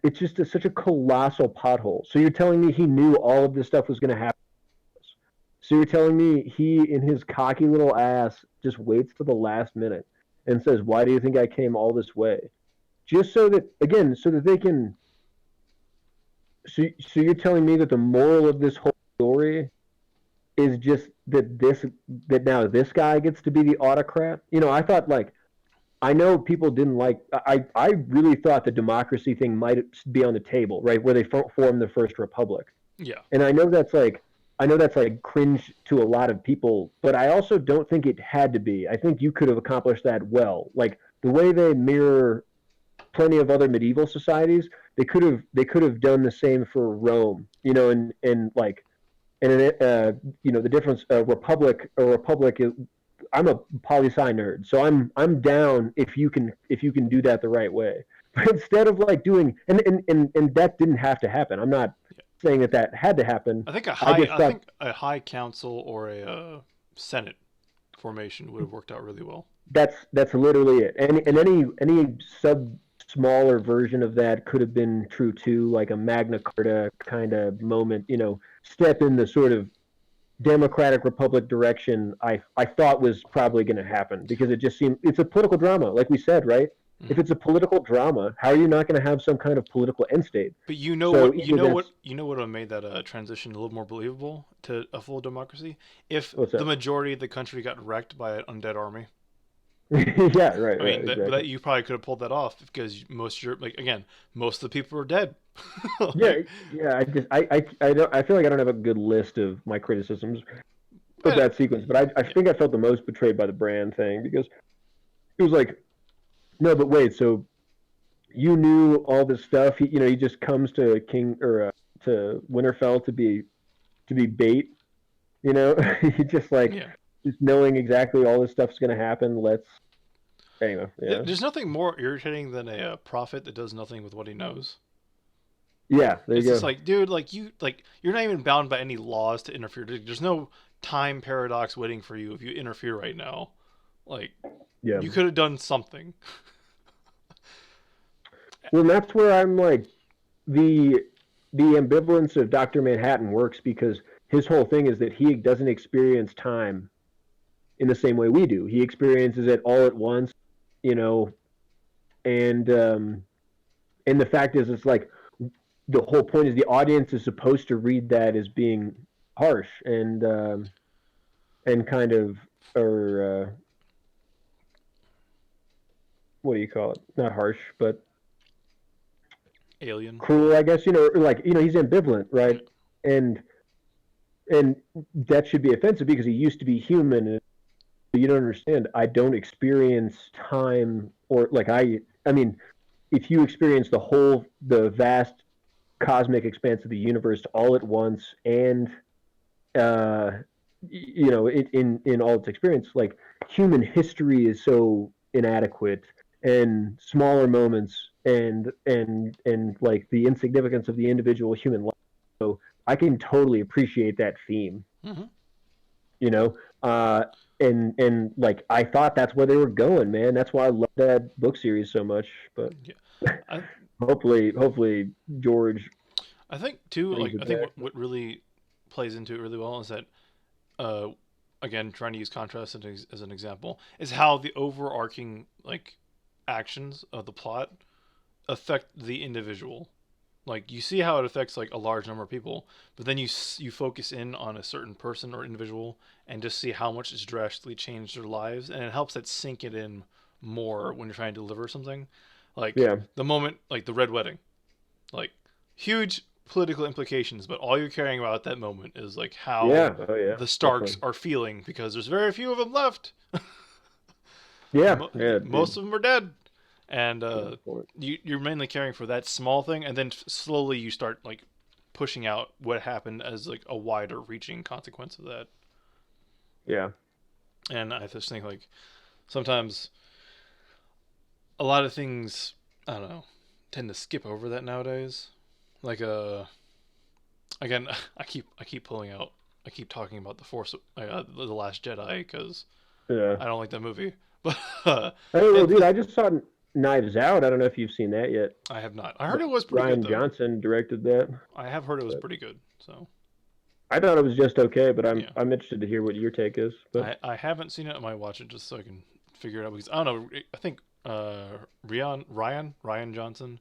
it's just such a colossal pothole. So you're telling me he knew all of this stuff was going to happen. So you're telling me he, in his cocky little ass, just waits to the last minute and says, "Why do you think I came all this way?" Just so that, again, so that they can. So you're telling me that the moral of this whole story is just that now this guy gets to be the autocrat. I thought like I know people didn't like. I really thought the democracy thing might be on the table, right, where they formed the first republic. Yeah. And I know that's like cringe to a lot of people, but I also don't think it had to be. I think you could have accomplished that well. Like the way they mirror plenty of other medieval societies, they could have done the same for Rome. And like and the difference a republic is, I'm a poli sci nerd, so I'm down if you can do that the right way. But instead of like doing and that didn't have to happen. I'm not Yeah. saying that had to happen. I think a I high just I thought think a high council or a senate formation would have worked out really well. that's literally it. And any sub smaller version of that could have been true too, like a Magna Carta kind of moment. Step in the sort of Democratic Republic direction I thought was probably going to happen because it just seemed it's a political drama, like we said, right? If Hmm. it's a political drama, how are you not going to have some kind of political end state? But you know So what you either know what that's you know what would have made that transition a little more believable to a full democracy if what's the that? majority of the country got wrecked by an undead army. Yeah, right, I right, mean that exactly. you probably could have pulled that off because like again most of the people are dead. Yeah, Like, yeah. I feel like I don't have a good list of my criticisms of but that sequence, but I yeah, think I felt the most betrayed by the Brand thing because it was like, no, but wait, so you knew all this stuff. He just comes to King or to Winterfell to be bait. He just like yeah. just knowing exactly all this stuff's going to happen. Let's anyway. Yeah, There's nothing more irritating than a prophet that does nothing with what he knows. yeah. There you It's just go. like, dude, you're not even bound by any laws to interfere. There's no time paradox waiting for you if you interfere right now. Like, Yeah. you could have done something. Well, and that's where I'm like the the ambivalence of Doctor Manhattan works because his whole thing is that he doesn't experience time in the same way we do. He experiences it all at once, you know, and and the fact is, it's like the whole point is the audience is supposed to read that as being harsh and kind of or what do you call it? Not harsh, but Alien. cruel, I guess. Like he's ambivalent, right? Yeah. And and that should be offensive because he used to be human. And you don't understand. I don't experience time or like I mean, if you experience the vast cosmic expanse of the universe all at once and uh in all its experience, like human history is so inadequate and smaller moments and like the insignificance of the individual human life. So I can totally appreciate that theme, Mm-hmm. you know uh and like I thought that's where they were going, man. That's why I love that book series so much. But Yeah. I hopefully George I think too. brings Like, it I think back. what really plays into it really well is that, uh, again, trying to use contrast as an example, is how the overarching like actions of the plot affect the individual. Like, you see how it affects like a large number of people, but then you focus in on a certain person or individual and just see how much it's drastically changed their lives, and it helps that sink it in more when you're trying to deliver something. Like Yeah, the moment, like the red wedding, like huge political implications, but all you're caring about at that moment is like how yeah, oh yeah, the Starks definitely. are feeling because there's very few of them left. Yeah, yeah, Most dude. of them are dead, and That's a good point. you're mainly caring for that small thing, and then slowly you start like pushing out what happened as like a wider reaching consequence of that. Yeah, And I just think like sometimes a lot of things, I don't know, tend to skip over that nowadays. Like again, I keep pulling out. I keep talking about the Last Jedi because yeah. I don't like that movie. But Hey, well, it's dude, I just saw Knives Out. I don't know if you've seen that yet. I have not. I heard it was pretty good Ryan though. Johnson directed that. I have heard it was But pretty good. So I thought it was just okay, but I'm yeah, I'm interested to hear what your take is. But I haven't seen it. I might watch it just so I can figure it out because I don't know. I think Ryan Johnson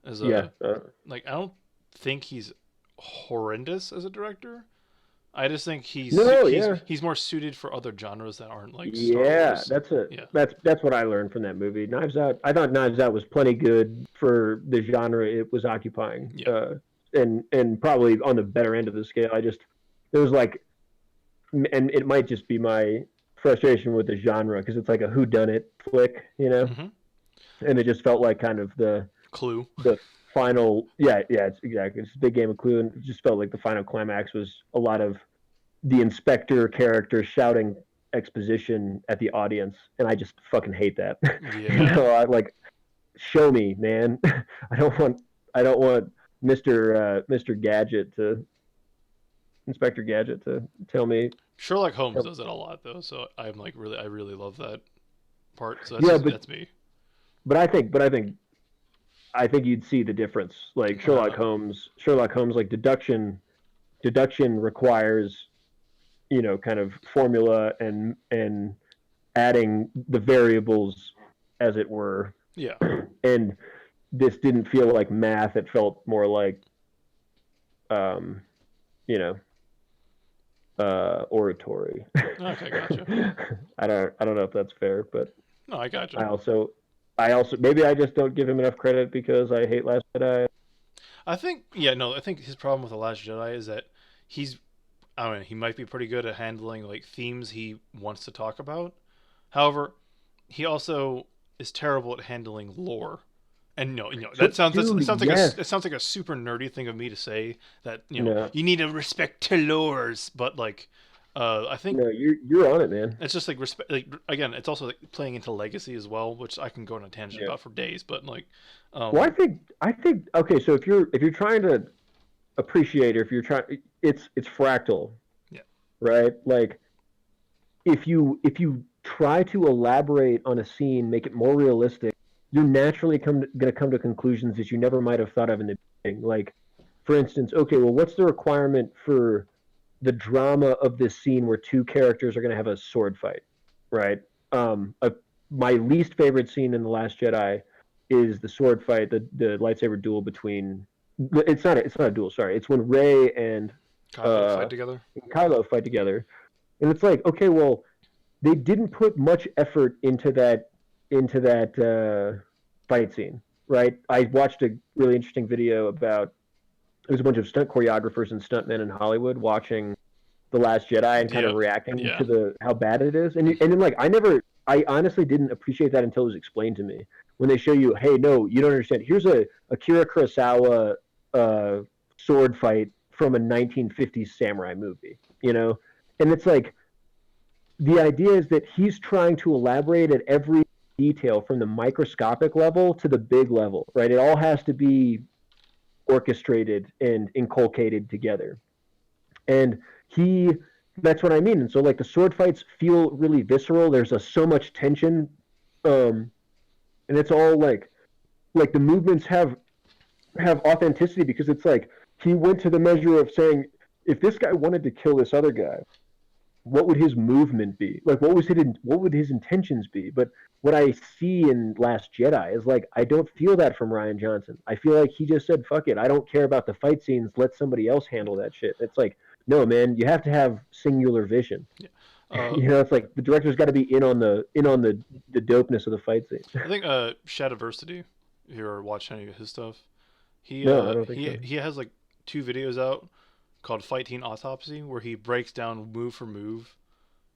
is yeah, a like I don't think he's horrendous as a director. I just think no, yeah, he's more suited for other genres that aren't like Star yeah. Wars. That's it. Yeah, That's what I learned from that movie. Knives Out. I thought Knives Out was plenty good for the genre it was occupying, yeah, and probably on the better end of the scale. I just there was like, and it might just be my frustration with the genre because it's like a whodunit flick, hmm and it just felt like kind of Clue. the final. Yeah, it's exactly. It's a big game of Clue, and it just felt like the final climax was a lot of the inspector character shouting exposition at the audience, and I just fucking hate that. Yeah, I like show me, man. I don't want Mister Gadget to Inspector Gadget to Sherlock Holmes tell. does it a lot though. So I really love that part. So Yeah, but that's me. but I think you'd see the difference. Like Uh, Sherlock Holmes, like deduction requires kind of formula and adding the variables as it were. yeah. And this didn't feel like math. It felt more like um, you know oratory. Okay, gotcha. I don't know if that's fair, but No, I gotcha. I also maybe I just don't give him enough credit because I hate Last Jedi. I think yeah, no, I think his problem with the Last Jedi is that he's I don't know, he might be pretty good at handling like themes he wants to talk about. However, he also is terrible at handling lore. And no, So, that dude, sounds like yes, it sounds like a super nerdy thing of me to say that no, you need to respect to lores, but like I think No, you're on it, man. it's just like respect. Like again, it's also like playing into legacy as well, which I can go on a tangent Yeah. about for days. But like, Well, um, I think okay. So if you're trying to appreciate, or if you're trying, it's fractal, yeah, right? Like if you try to elaborate on a scene, make it more realistic, you're naturally going to come to conclusions that you never might have thought of in the beginning. Like, for instance, okay, well, what's the requirement for the drama of this scene where two characters are going to have a sword fight, right? My least favorite scene in The Last Jedi is the sword fight, the lightsaber duel between. It's not a duel. Sorry, it's when Rey and Kylo fight uh, together. Kylo fight together, and it's like, okay, well, they didn't put much effort into that fight scene, right? I watched a really interesting video about it was a bunch of stunt choreographers and stuntmen in Hollywood watching The Last Jedi and kind of Yeah, reacting to yeah, the how bad it is. And then like I honestly didn't appreciate that until it was explained to me. When they show you, hey, no, you don't understand. Here's a Akira Kurosawa uh, sword fight from a 1950s samurai movie, you know? And it's like the idea is that he's trying to elaborate at every detail from the microscopic level to the big level, right? It all has to be orchestrated and inculcated together. And he that's what I mean. And so like the sword fights feel really visceral. There's so much tension. And it's all like the movements have authenticity because it's like he went to the measure of saying if this guy wanted to kill this other guy, what would his movement be? Like what would his intentions be? But what I see in Last Jedi is like I don't feel that from Ryan Johnson. I feel like he just said, fuck it, I don't care about the fight scenes, let somebody else handle that shit. It's like, no man, you have to have singular vision. yeah. Uh, You know, it's like the director's gotta be in on the dopeness of the fight scene. I think Shadiversity, if you're watching any of his stuff, No, I don't think so. he has like two videos out called Fight Team Autopsy where he breaks down move for move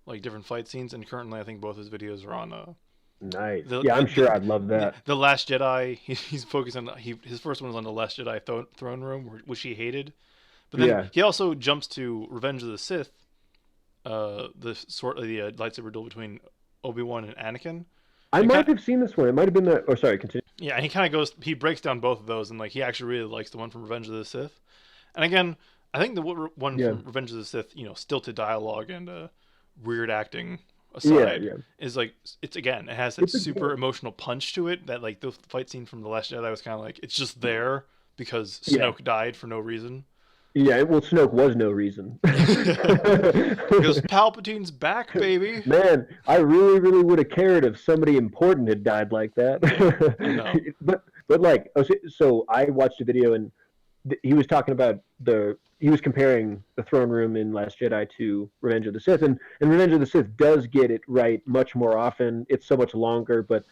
like different fight scenes. And currently, I think both his videos are on Nice. the Yeah, the, I'm sure the I'd love that. the Last Jedi. He's focused on his first one was on the Last Jedi throne room, which he hated. But then Yeah. he also jumps to Revenge of the Sith, the lightsaber duel between Obi-Wan and Anakin. I And might kind have seen this one. It might have been the oh sorry, continue. yeah, and he kind of he breaks down both of those, and like he actually really likes the one from Revenge of the Sith. And again, I think the one Yeah. from Revenge of the Sith, stilted dialogue and weird acting Yeah, aside, yeah. is like it has that It's a super emotional punch to it that like the fight scene from the Last Jedi was kind of like it's just there because yeah. Snoke died for no reason. Yeah, well, Snoke was no reason. Because Palpatine's back, baby. Man, I really, really would have cared if somebody important had died like that. Yeah, I know. But like, so I watched a video and he was talking about he was comparing the throne room in Last Jedi to Revenge of the Sith, and Revenge of the Sith does get it right much more often. It's so much longer, but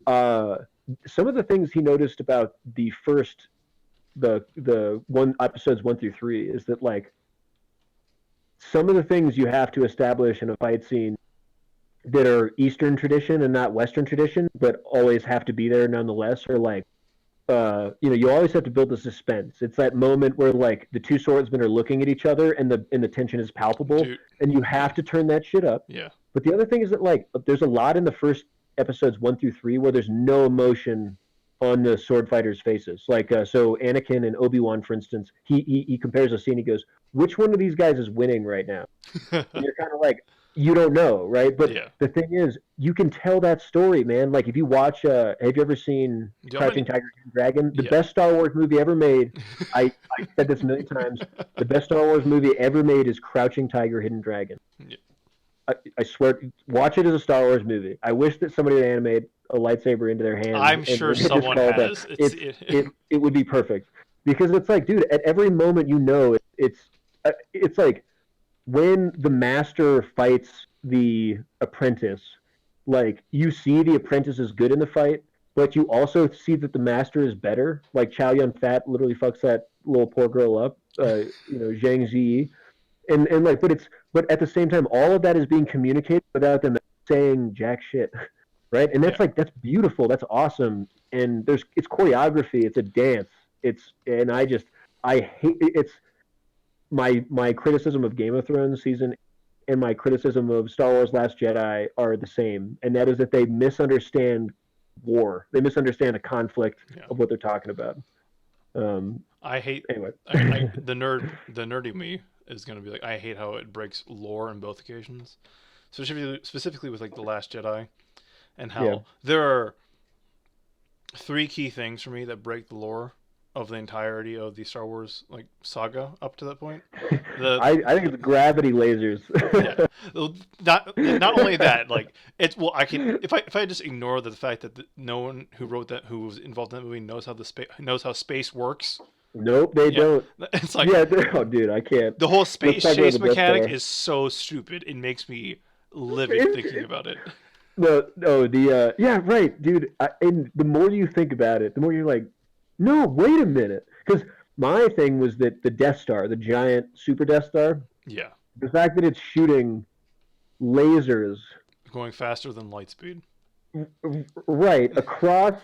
uh, some of the things he noticed about the one episodes 1 through 3 is that like some of the things you have to establish in a fight scene that are Eastern tradition and not Western tradition, but always have to be there nonetheless, are like you always have to build the suspense. It's that moment where like the two swordsmen are looking at each other and the tension is palpable, Dude, and you have to turn that shit up. yeah. But the other thing is that like there's a lot in the first episodes 1 through 3 where there's no emotion on the sword fighters' faces. Like so, Anakin and Obi-Wan, for instance, he compares a scene. He goes, "Which one of these guys is winning right now?" And you're kind of like, you don't know, right? But Yeah. the thing is, you can tell that story, man. Like if you watch, have you ever seen Do you know how Crouching many? Tiger, Hidden Dragon? The Yeah. best Star Wars movie ever made. I said this a million times. The best Star Wars movie ever made is Crouching Tiger, Hidden Dragon. Yeah. I swear, watch it as a Star Wars movie. I wish that somebody would animate a lightsaber into their hand I'm and sure just someone call that. has. It would be perfect because it's like, dude, at every moment it's like when the master fights the apprentice, like you see the apprentice is good in the fight, but you also see that the master is better. Like Chow Yun Fat literally fucks that little poor girl up, Zhang Ziyi, and like, but at the same time, all of that is being communicated without them saying jack shit, right? And Yeah. that's beautiful, that's awesome, and it's choreography, it's a dance, and I hate it's my criticism of Game of Thrones season and my criticism of Star Wars Last Jedi are the same, and that is that they misunderstand war. They misunderstand a conflict Yeah. of what they're talking about. I hate Anyway. the nerdy me is gonna be like, I hate how it breaks lore in both occasions, specifically with like the Last Jedi, and Yeah. how there are three key things for me that break the lore of the entirety of the Star Wars like saga up to that point. The I think it's gravity lasers. Yeah, not only that, like it's well, I can if I just ignore the fact that no one who wrote that who was involved in that movie knows how space works. Nope, they Yeah, don't. it's like Yeah, oh, dude, I can't. the whole Let's space talk about chase the Death mechanic Star. is so stupid. It makes me livid thinking about it. No, yeah, right, dude. And the more you think about it, the more you're like, no, wait a minute. Because my thing was that the Death Star, the giant super Death Star, Yeah, the fact that it's shooting lasers, going faster than light speed. right, across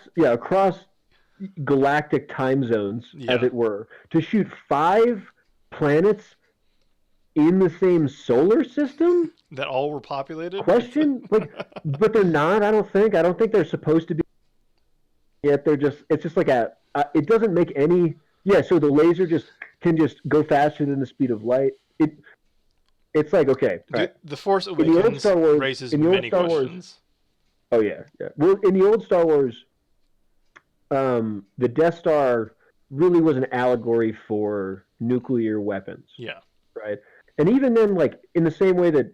galactic time zones, as Yeah, it were, to shoot 5 planets in the same solar system? that all were populated. Question? Like, but they're not. I don't think they're supposed to be. Yet they're just. It's just like it doesn't make any. Yeah. So the laser just can just go faster than the speed of light. It's like okay. All right. The Force In the old Awakens Star Wars, raises in the old many Star Wars. questions. Oh yeah, yeah. Well, in the old Star Wars, the Death Star really was an allegory for nuclear weapons, Yeah, right? And even then, like in the same way that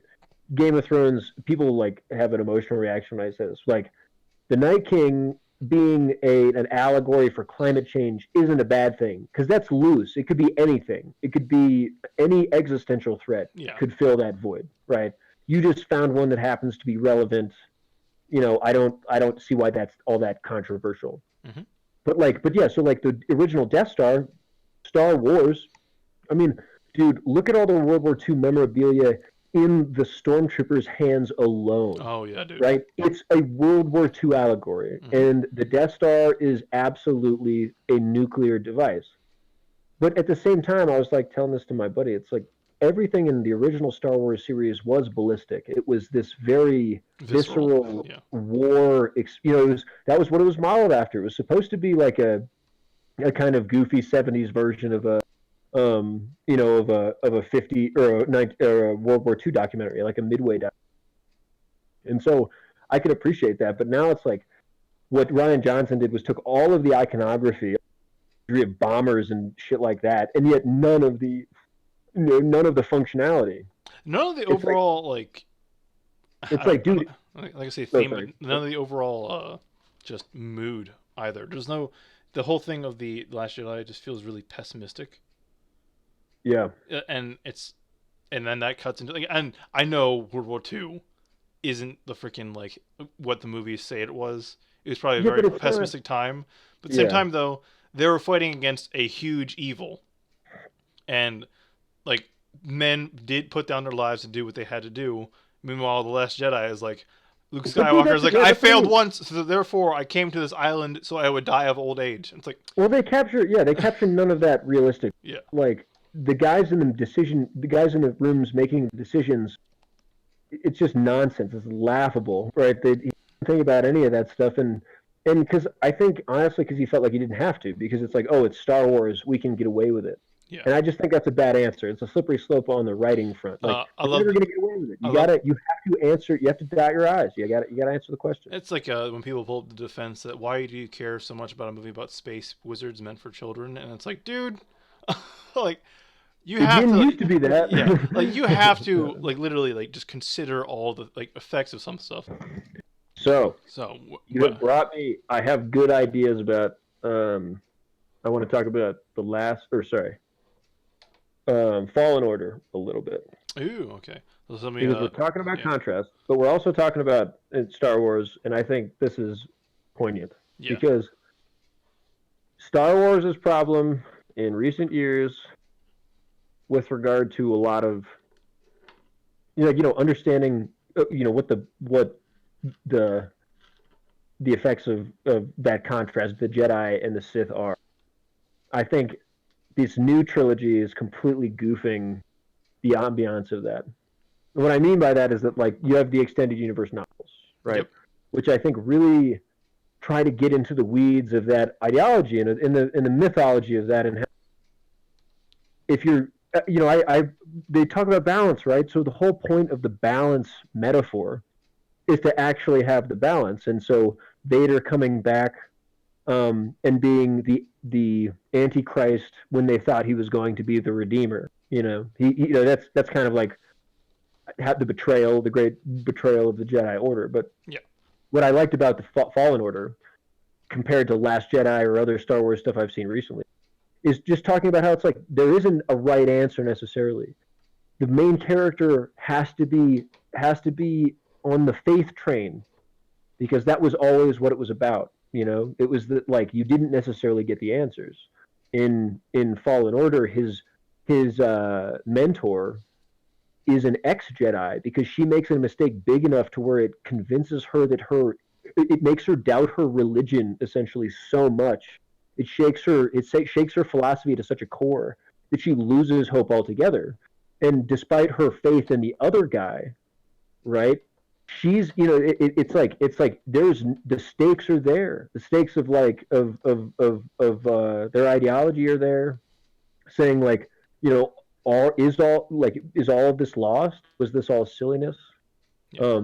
Game of Thrones, people like have an emotional reaction when I say this. Like the Night King being an allegory for climate change isn't a bad thing because that's loose. It could be anything. It could be any existential threat yeah. could fill that void, right? You just found one that happens to be relevant. I don't see why that's all that controversial. Mm-hmm. But yeah, so like the original Death Star, Star Wars. I mean, dude, look at all the World War II memorabilia in the stormtroopers' hands alone. Oh yeah, dude. Right? It's a World War II allegory, Mm-hmm. and the Death Star is absolutely a nuclear device. But at the same time, I was like telling this to my buddy. It's like everything in the original Star Wars series was ballistic. It was this very visceral Yeah. war. That was what it was modeled after. It was supposed to be like a kind of goofy '70s version of a of a 50 or a World War II documentary, like a Midway documentary. And so I could appreciate that. But now it's like what Rian Johnson did was took all of the iconography of bombers and shit like that, and yet none of the functionality. None of the overall like It's like, dude, like I say theme, but none of the overall just mood either. There's no the whole thing of the Last Jedi just feels really pessimistic. Yeah, And then that cuts into like, and I know World War II isn't the freaking like what the movies say it was. It was probably a very pessimistic time, but at the same time though, they were fighting against a huge evil, and like men did put down their lives to do what they had to do. Meanwhile, the Last Jedi is like Luke Skywalker is like, I failed once, so therefore I came to this island so I would die of old age. It's like, well, they capture none of that realistic. Yeah, like the guys in the rooms making decisions. It's just nonsense. It's laughable, right? They didn't think about any of that stuff, and because I think honestly, because he felt like he didn't have to, because it's like, oh, it's Star Wars, we can get away with it. Yeah. And I just think that's a bad answer. It's a slippery slope on the writing front. Like, you're never going to get away with it. You have to answer. You have to dot your I's. You got to answer the question. It's like when people pull up the defense that why do you care so much about a movie about space wizards meant for children? And it's like, dude, like you have to. Used to be that. Yeah, like you have to like literally like just consider all the like effects of some stuff. So you have brought me. I have good ideas about. I want to talk about Fallen Order a little bit. Ooh, okay. So because we're talking about contrast, but we're also talking about Star Wars, and I think this is poignant because Star Wars' problem in recent years, with regard to a lot of, understanding, what the effects of that contrast, the Jedi and the Sith are. I think this new trilogy is completely goofing the ambiance of that. what I mean by that is that like you have the extended universe novels, right? Yep. Which I think really try to get into the weeds of that ideology and in the mythology of that, and how, if you're I they talk about balance, right? So the whole point of the balance metaphor is to actually have the balance, and so Vader coming back and being the antichrist when they thought he was going to be the redeemer. That's kind of like the betrayal, the great betrayal of the Jedi Order. But Yeah. what I liked about the Fallen Order compared to Last Jedi or other Star Wars stuff I've seen recently is just talking about how it's like there isn't a right answer necessarily. The main character has to be on the faith train because that was always what it was about. It was that like you didn't necessarily get the answers. In Fallen Order, his mentor is an ex Jedi because she makes a mistake big enough to where it convinces her that it makes her doubt her religion essentially so much. It shakes her philosophy to such a core that she loses hope altogether. And despite her faith in the other guy, right? It's like there's the stakes are there. The stakes of like of their ideology are there, saying like you know all of this lost? Was this all silliness? Yeah.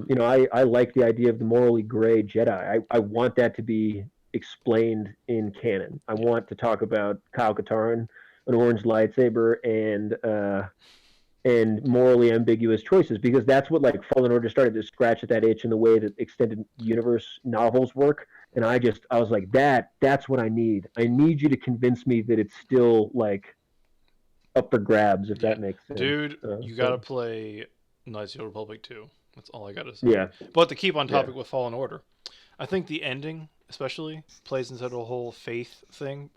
I like the idea of the morally gray Jedi. I want that to be explained in canon. I Yeah. want to talk about Kyle Katarn, an orange lightsaber, and morally ambiguous choices because that's what like Fallen Order started to scratch at that itch in the way that extended universe novels work. And I was like that's what I need. I need you to convince me that it's still like up for grabs, if Yeah. that makes sense. Dude, you gotta So play Knights of the Republic too. That's all I gotta say. yeah, But to keep on yeah, topic with Fallen Order, I think the ending, especially, plays into the whole faith thing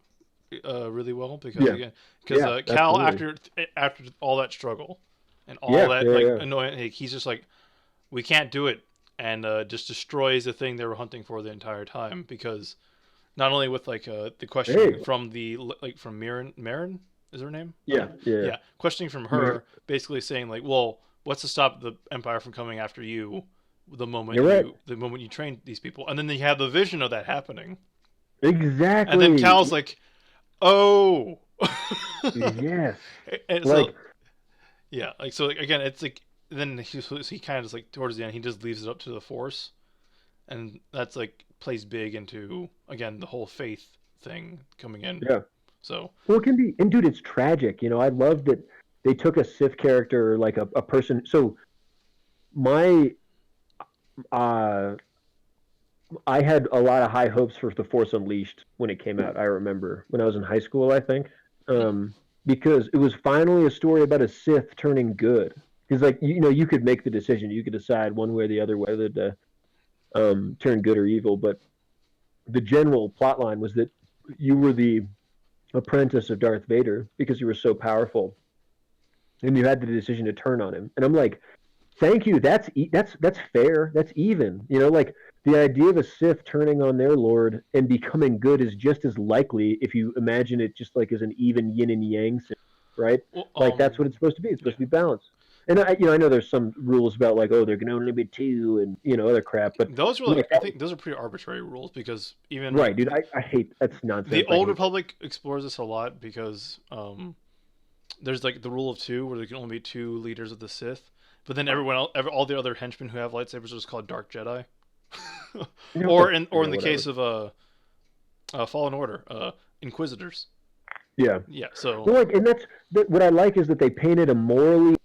really well because yeah, again, because yeah, Cal absolutely. after all that struggle and all Yeah, that yeah, like yeah. annoying, like, he's just like, we can't do it, and just destroys the thing they were hunting for the entire time because not only with like the questioning Hey, from the like from Marin is her name? yeah, yeah. Yeah, questioning from You're, her, basically saying like, well, what's to stop the Empire from coming after you you're right. the moment you train these people, and then you have the vision of that happening, and then Exactly. Cal's like, oh, Yes. and so Like, yeah, like so like, again, it's like then he kind of just like towards the end he just leaves it up to the Force, and that's like plays big into again the whole faith thing coming in. yeah. So Well, it can be, and dude, it's tragic. I love that they took a Sith character, like a person. So my, uh, I had a lot of high hopes for The Force Unleashed when it came out. I remember when I was in high school, I think, because it was finally a story about a Sith turning good. Because, like, you could make the decision, you could decide one way or the other whether to turn good or evil. But the general plot line was that you were the apprentice of Darth Vader because you were so powerful, and you had the decision to turn on him. And I'm like, thank you. That's fair. That's even. Like the idea of a Sith turning on their Lord and becoming good is just as likely if you imagine it just like as an even yin and yang, right? well, Like that's what it's supposed to be. It's yeah. supposed to be balanced. And I know there's some rules about like, oh, there can only be two, and other crap. But Those were like like I that, think those are pretty arbitrary rules because even right, like dude. I hate that's the nonsense. I Old hate that. Republic explores this a lot because there's like the rule of two where there can only be two leaders of the Sith, but then everyone else, all the other henchmen who have lightsabers are just called Dark Jedi. Or in the Whatever. case of Fallen Order, Inquisitors. Yeah. Yeah, so Well, like, and what I like is that they painted a morally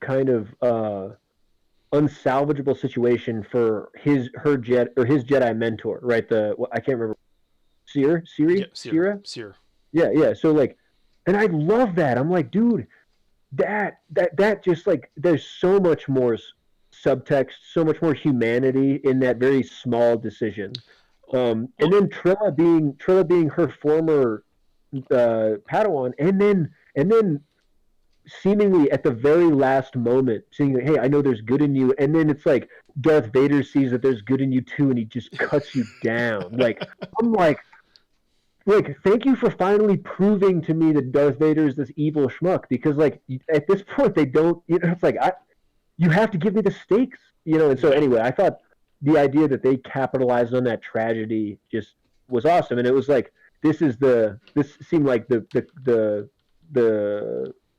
kind of unsalvageable situation for his Jedi mentor, right? I can't remember, yeah, Sierra. Seer. Yeah, yeah. So like, and I love that. I'm like, dude, that just like there's so much more subtext, so much more humanity in that very small decision. And Well, then Trilla being her former Padawan, and then seemingly at the very last moment saying, hey, I know there's good in you, and then it's like Darth Vader sees that there's good in you too, and he just cuts you down. Like, I'm like, like, thank you for finally proving to me that Darth Vader is this evil schmuck. Because like at this point, they don't. It's like you have to give me the stakes. And so Yeah. anyway, I thought the idea that they capitalized on that tragedy just was awesome, and it was like this seemed like the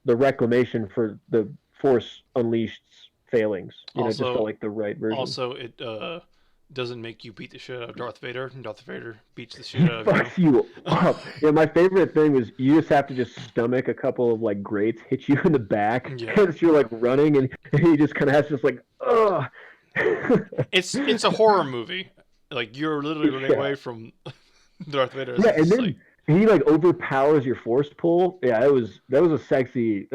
reclamation for the Force Unleashed's failings. It just felt Also, like the right version. it doesn't make you beat the shit out of Darth Vader, and Darth Vader beats the shit out of you. Fucks you up. Yeah, my favorite thing was you just have to just stomach a couple of like grates, hit you in the back Yeah. as you're like running, and he just kind of has just like, ugh. It's a horror movie. Like you're literally running Yeah. away from Darth Vader. Yeah, and It's then like, he like overpowers your force pull. Yeah, that was a sexy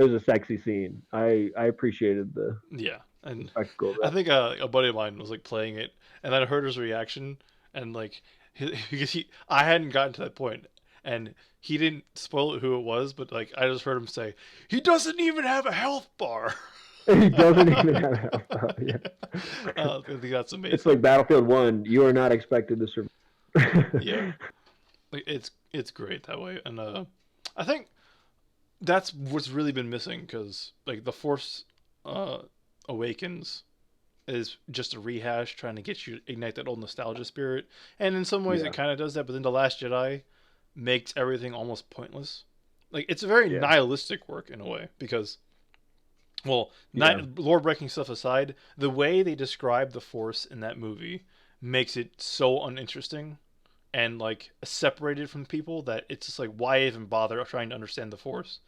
scene. I appreciated the yeah. And spectacle of I that. think a buddy of mine was like playing it, and then I heard his reaction, and like because I hadn't gotten to that point, and he didn't spoil it who it was, but like I just heard him say, "He doesn't even have a health bar." He doesn't even have health. Yeah. I think that's It's amazing. like Battlefield 1. You are not expected to Yeah, survive. like it's great that way, and I think that's what's really been missing because like the Force uh, Awakens is just a rehash trying to get you to ignite that old nostalgia spirit, and in some ways it Yeah, kind of does that. But then the Last Jedi makes everything almost pointless. Like it's a very yeah, nihilistic work in a way because, well, yeah. lore breaking stuff aside, the way they describe the Force in that movie makes it so uninteresting and like separated from people that it's just like why even bother trying to understand the Force?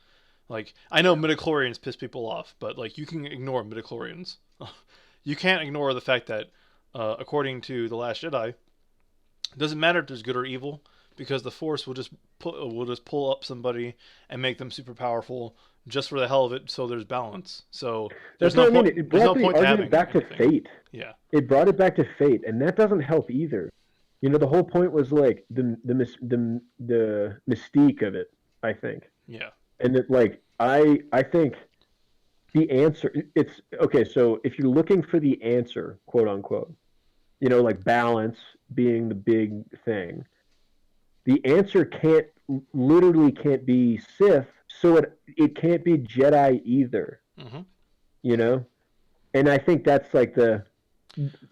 Like I know Yeah. midichlorians piss people off, but like you can ignore midichlorians. You can't ignore the fact that, according to the Last Jedi, it doesn't matter if there's good or evil because the Force will just pull up somebody and make them super powerful just for the hell of it. So there's balance. So there's That's no what I mean. point. It There's brought no the point to argument having back to anything. fate. Yeah, It brought it back to fate, and that doesn't help either. The whole point was like the mystique of it. I think, yeah, and it like I think the answer it's okay. So if you're looking for the answer, quote unquote, like balance being the big thing, the answer literally can't be Sith, so it can't be Jedi either. hmm You know, and I think that's like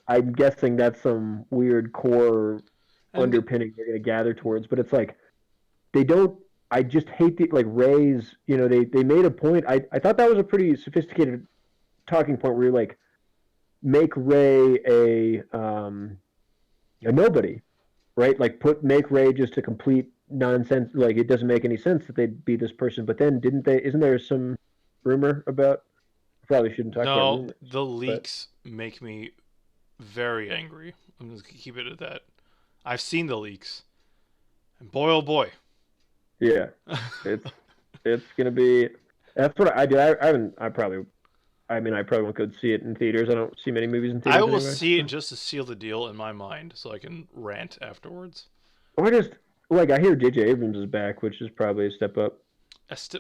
I'm guessing that's some weird core and underpinning they're going to gather towards, but it's like they don't. I just hate the like Ray's. They made a point. I thought that was a pretty sophisticated talking point where you're like make Ray a nobody, right? Like make Ray just a complete nonsense. Like it doesn't make any sense that they'd be this person. But then didn't they? Isn't there some rumor about? I probably shouldn't talk about no, rumors, the but leaks make me very angry. I'm just gonna keep it at that. I've seen the leaks, and boy, oh boy. yeah, it's it's gonna be. That's what I do. I haven't. I probably. I mean, I probably won't go see it in theaters. I don't see many movies in I theaters will anyway. see it So. just to seal the deal in my mind, so I can rant afterwards. Or just like I hear J.J. Abrams is back, which is probably a step up.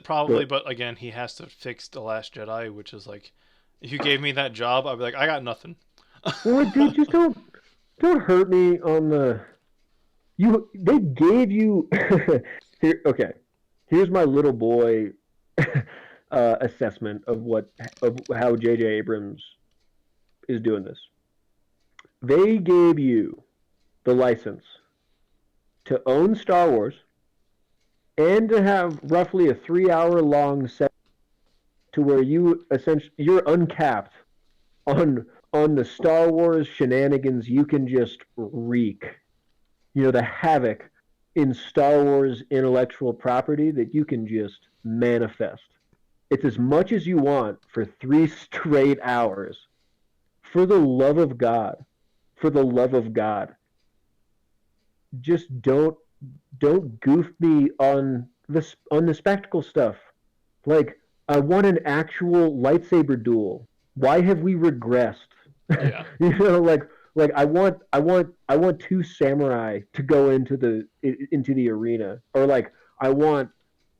Probably, But but again, he has to fix the Last Jedi, which is like, if you gave me that job, I'd be like, I got nothing. well, dude, just don't hurt me on the you. They gave you here. Okay, here's my little boy assessment of how J.J. Abrams is doing this. They gave you the license to own Star Wars and to have roughly a 3 hour long set to where you're uncapped on the Star Wars shenanigans you can just wreak. The havoc in Star Wars intellectual property that you can just manifest. It's as much as you want for 3 straight hours. For the love of God, for the love of God, just don't goof me on the spectacle stuff. Like I want an actual lightsaber duel. Why have we regressed? Yeah, Like I want two samurai to go into the arena, or like I want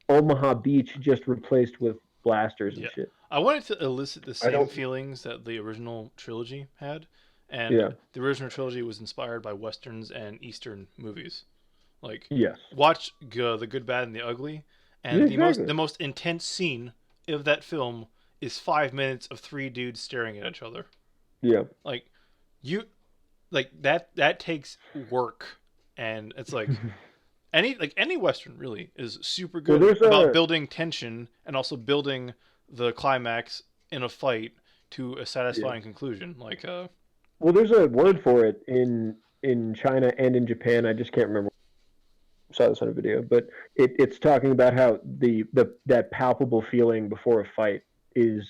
Omaha Beach just replaced with blasters and yeah. shit. I wanted to elicit the I same don't. feelings that the original trilogy had, and Yeah, the original trilogy was inspired by westerns and eastern movies. Like, Yes. watch The Good, Bad, and the Ugly, and Yeah, exactly. the most intense scene of that film is 5 minutes of three dudes staring at each other. Yeah. Like, you like that takes work, and it's like any western really is super Well, good there's about a building tension and also building the climax in a fight to a yeah. satisfying conclusion. Like, Well, there's a word for it in China and in Japan. I just can't remember. I saw this on a video, but it's talking about how the that palpable feeling before a fight is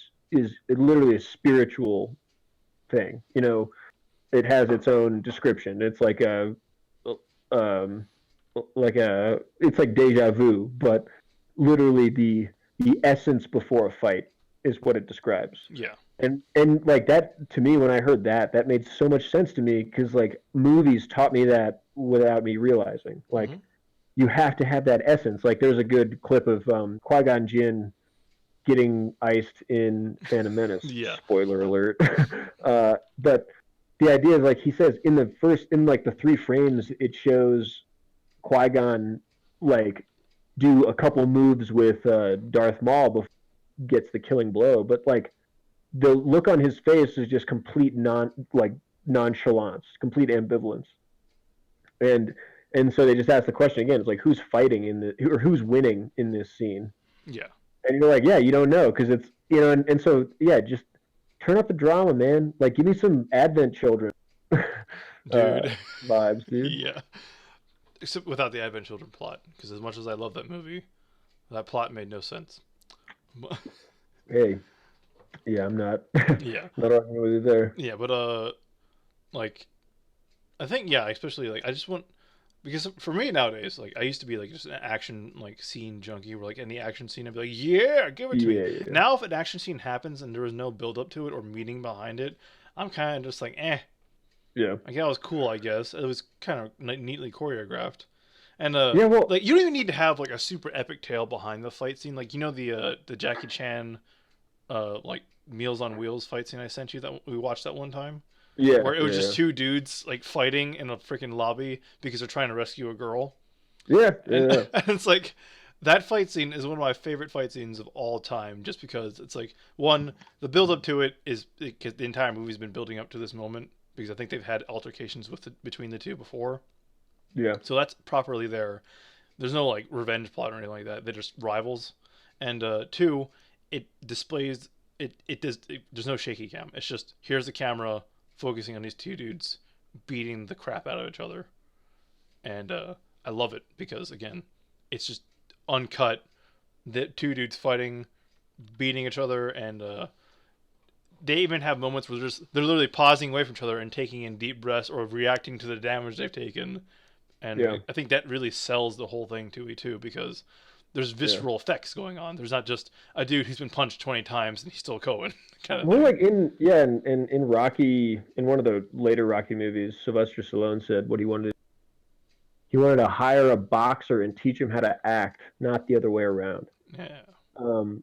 literally a spiritual thing. You know, it has its own description. It's um it's like deja vu, but literally the essence before a fight is what it describes. yeah, And like that to me when I heard that, that made so much sense to me because like movies taught me that without me realizing. hmm Like you have to have that essence. Like there's a good clip of Qui-Gon Jinn getting iced in Phantom Menace. yeah, Spoiler alert. But the idea is like he says in like the three frames it shows Qui-Gon like do a couple moves with Darth Maul before he gets the killing blow, but like the look on his face is just complete nonchalance, complete ambivalence, and and so they just ask the question again. It's like who's fighting in the or who's winning in this scene, yeah, and you're like, yeah, you don't know because it's and so yeah, just turn up the drama, man. Like give me some Advent Children dude. vibes, dude. Yeah, except without the Advent Children plot, because as much as I love that movie, that plot made no sense. Hey, yeah, I'm not Yeah, not arguing with you there. yeah, but like I think yeah, especially like I just want because for me nowadays, like I used to be like just an action like scene junkie where like any action scene I'd be like, yeah, give it to me. Yeah, yeah, yeah. Now if an action scene happens and there is no build up to it or meaning behind it, I'm kind of just like, Yeah. like that was cool, I guess. It was kind of neatly choreographed. And Yeah, well, like you don't even need to have like a super epic tale behind the fight scene. Like the Jackie Chan like Meals on Wheels fight scene I sent you that we watched that one time yeah, where it was yeah, just two dudes like fighting in a freaking lobby because they're trying to rescue a girl. yeah, And, yeah, and it's like that fight scene is one of my favorite fight scenes of all time just because it's like one the build up to it is because the entire movie's been building up to this moment because I think they've had altercations between the two before. yeah, So that's properly there. There's no like revenge plot or anything like that. They're just rivals. And two, it displays there's no shaky cam. It's just here's the camera focusing on these two dudes beating the crap out of each other. And I love it because again, it's just uncut. The two dudes fighting, beating each other, and they even have moments where they're literally pausing away from each other and taking in deep breaths or reacting to the damage they've taken. And yeah, I think that really sells the whole thing to me too because there's yeah. visceral effects going on. There's not just a dude who's been punched 20 times and he's still going kind of Well, thing. like in Rocky, in one of the later Rocky movies, Sylvester Stallone said what he wanted. He wanted to hire a boxer and teach him how to act, not the other way around. Yeah.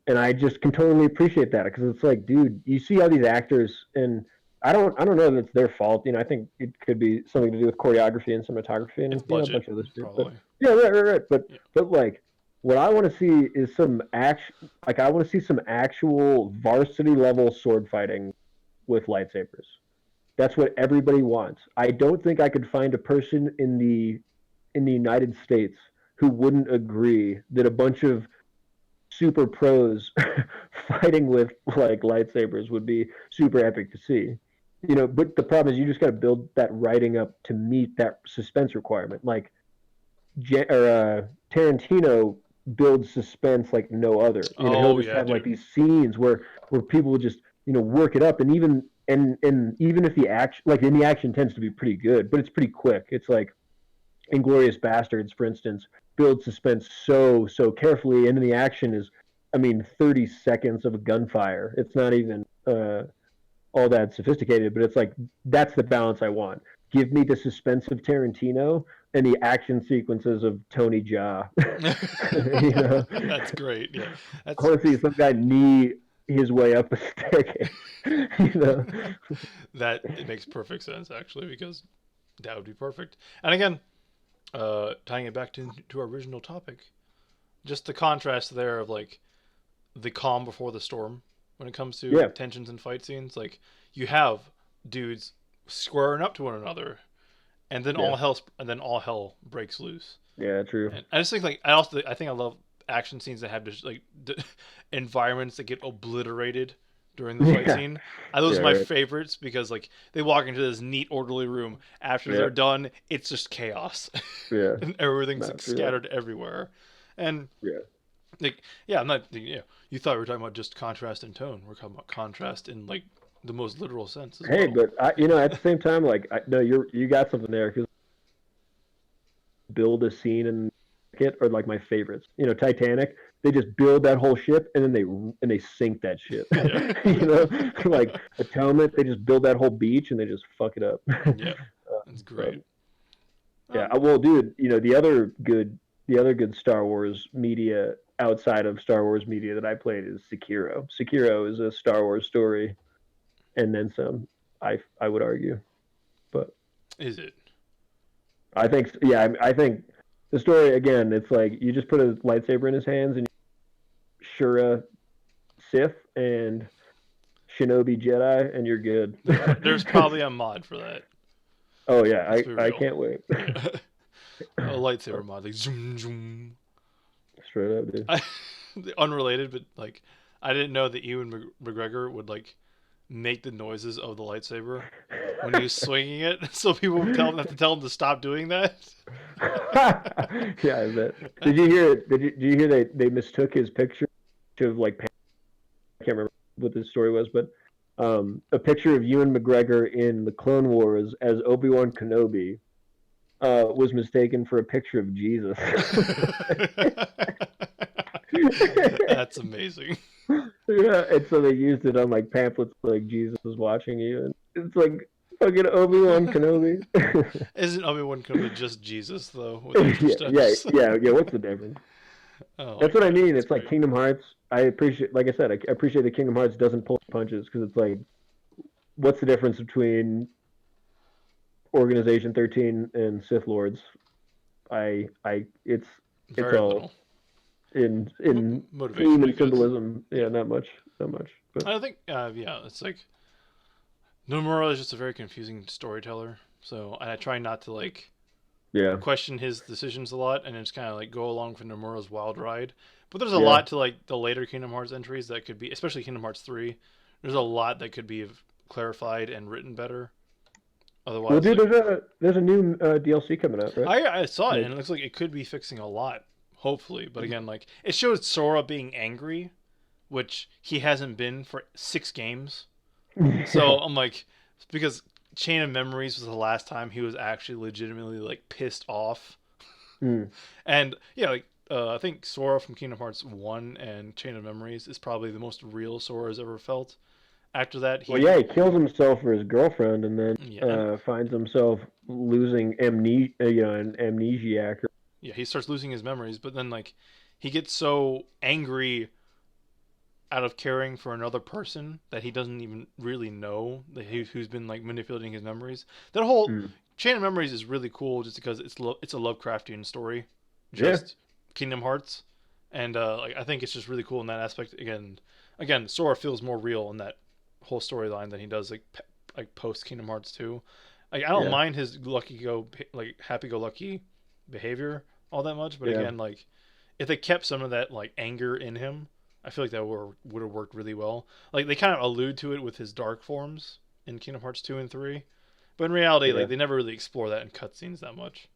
And I just can totally appreciate that because it's like, dude, you see how these actors and I don't know that it's their fault. I think it could be something to do with choreography and cinematography It's and a budget, bunch of other shit. But probably. yeah, right. Yeah. But like, what I want to see is some action. Like, I want to see some actual varsity level sword fighting with lightsabers. That's what everybody wants. I don't think I could find a person in the United States who wouldn't agree that a bunch of super pros fighting with like lightsabers would be super epic to see. But the problem is you just got to build that writing up to meet that suspense requirement. Like Tarantino builds suspense like no other. He'll Oh just yeah, have like dude. these scenes where people will just work it up, and even if the action like in the action tends to be pretty good, but it's pretty quick. It's like Inglorious Bastards, for instance, builds suspense so carefully, and then the action is, I mean, 30 seconds of gunfire. It's not even all that sophisticated, but it's like that's the balance I want. Give me the suspense of Tarantino and the action sequences of Tony Jaa. you know, That's great. Yeah, I that's want to see some guy knee his way up a staircase. you know, that it makes perfect sense actually because that would be perfect. And again, Tying it back to our original topic, just the contrast there of like the calm before the storm when it comes to Yeah, tensions and fight scenes. Like you have dudes squaring up to one another, and then yeah, all hell breaks loose. yeah. True. And I just think like I think I love action scenes that have just like environments that get obliterated during the fight Yeah, scene. Those yeah, are my right. favorites because like they walk into this neat orderly room. After Yeah, they're done, it's just chaos, yeah. and everything's Not like true. That. scattered everywhere. And Yeah. like yeah, I'm not you thought we were talking about just contrast in tone. We're talking about contrast in like the most literal sense as Hey, well. but at the same time, like, no, you got something there because build a scene and it or like my favorites. Titanic. They just build that whole ship and then they sink that ship. Yeah. Like Atonement, they just build that whole beach and they just fuck it up. Yeah. That's So great. yeah, Um, well, dude, the other good Star Wars media outside of Star Wars media that I played is Sekiro. Sekiro is a Star Wars story and then some. I would argue, but is it? I think yeah, I think the story again. It's like you just put a lightsaber in his hands and Shura Sith and Shinobi Jedi, and you're good. There's probably a mod for that. Oh yeah, Let's be I real. can't wait. Yeah. A lightsaber mod, like zoom zoom. Straight up, dude. I, unrelated, but like I didn't know that Ewan McGregor would like make the noises of the lightsaber when he was swinging it, so people would have to tell him to stop doing that. Yeah, I bet. Did you hear? Did you hear they mistook his picture of like I can't remember what the story was, but a picture of Ewan McGregor in the Clone Wars as Obi-Wan Kenobi was mistaken for a picture of Jesus. That's amazing. Yeah, and so they used it on like pamphlets like Jesus is watching you, and it's like fucking Obi-Wan Kenobi. Isn't Obi-Wan Kenobi just Jesus though, with extra Yeah, yeah, steps? yeah. What's the difference? Oh my That's what I god, mean. that's It's like great. Kingdom Hearts. I appreciate, like I said, I appreciate that Kingdom Hearts doesn't pull punches because it's like, what's the difference between Organization 13 and Sith Lords? It's Very all little in theme motivation, I and guess. symbolism. Yeah, Yeah, not much, not much. But I think yeah, it's like Nomura is just a very confusing storyteller. So I try not to like yeah, question his decisions a lot and just kind of like go along for Nomura's wild ride. But there's a yeah. lot to like the later Kingdom Hearts entries that could be, especially Kingdom Hearts 3. There's a lot that could be clarified and written better. Well, Otherwise, dude, like there's a new DLC coming out, right? I saw it Like, and it looks like it could be fixing a lot, hopefully. But again, like it shows Sora being angry, which he hasn't been for 6 games. yeah, So I'm like, because Chain of Memories was the last time he was actually legitimately like pissed off. mm. And yeah, like I think Sora from Kingdom Hearts 1 and Chain of Memories is probably the most real Sora has ever felt. After that, Well, yeah, he he kills himself for his girlfriend, and then yeah, and finds himself losing an amnesiac. yeah, he starts losing his memories, but then like he gets so angry out of caring for another person that he doesn't even really know that who's been like manipulating his memories. That whole Mm. Chain of Memories is really cool just because it's a Lovecraftian story, Yeah, just Kingdom Hearts, and like I think it's just really cool in that aspect. Again, Sora feels more real in that whole storyline than he does like post Kingdom Hearts 2. Like I don't yeah, mind his like happy go lucky behavior all that much, but yeah, again, like if they kept some of that like anger in him, I feel like that would have worked really well. Like they kind of allude to it with his dark forms in Kingdom Hearts 2 and 3, but in reality, yeah. like they never really explore that in cutscenes that much.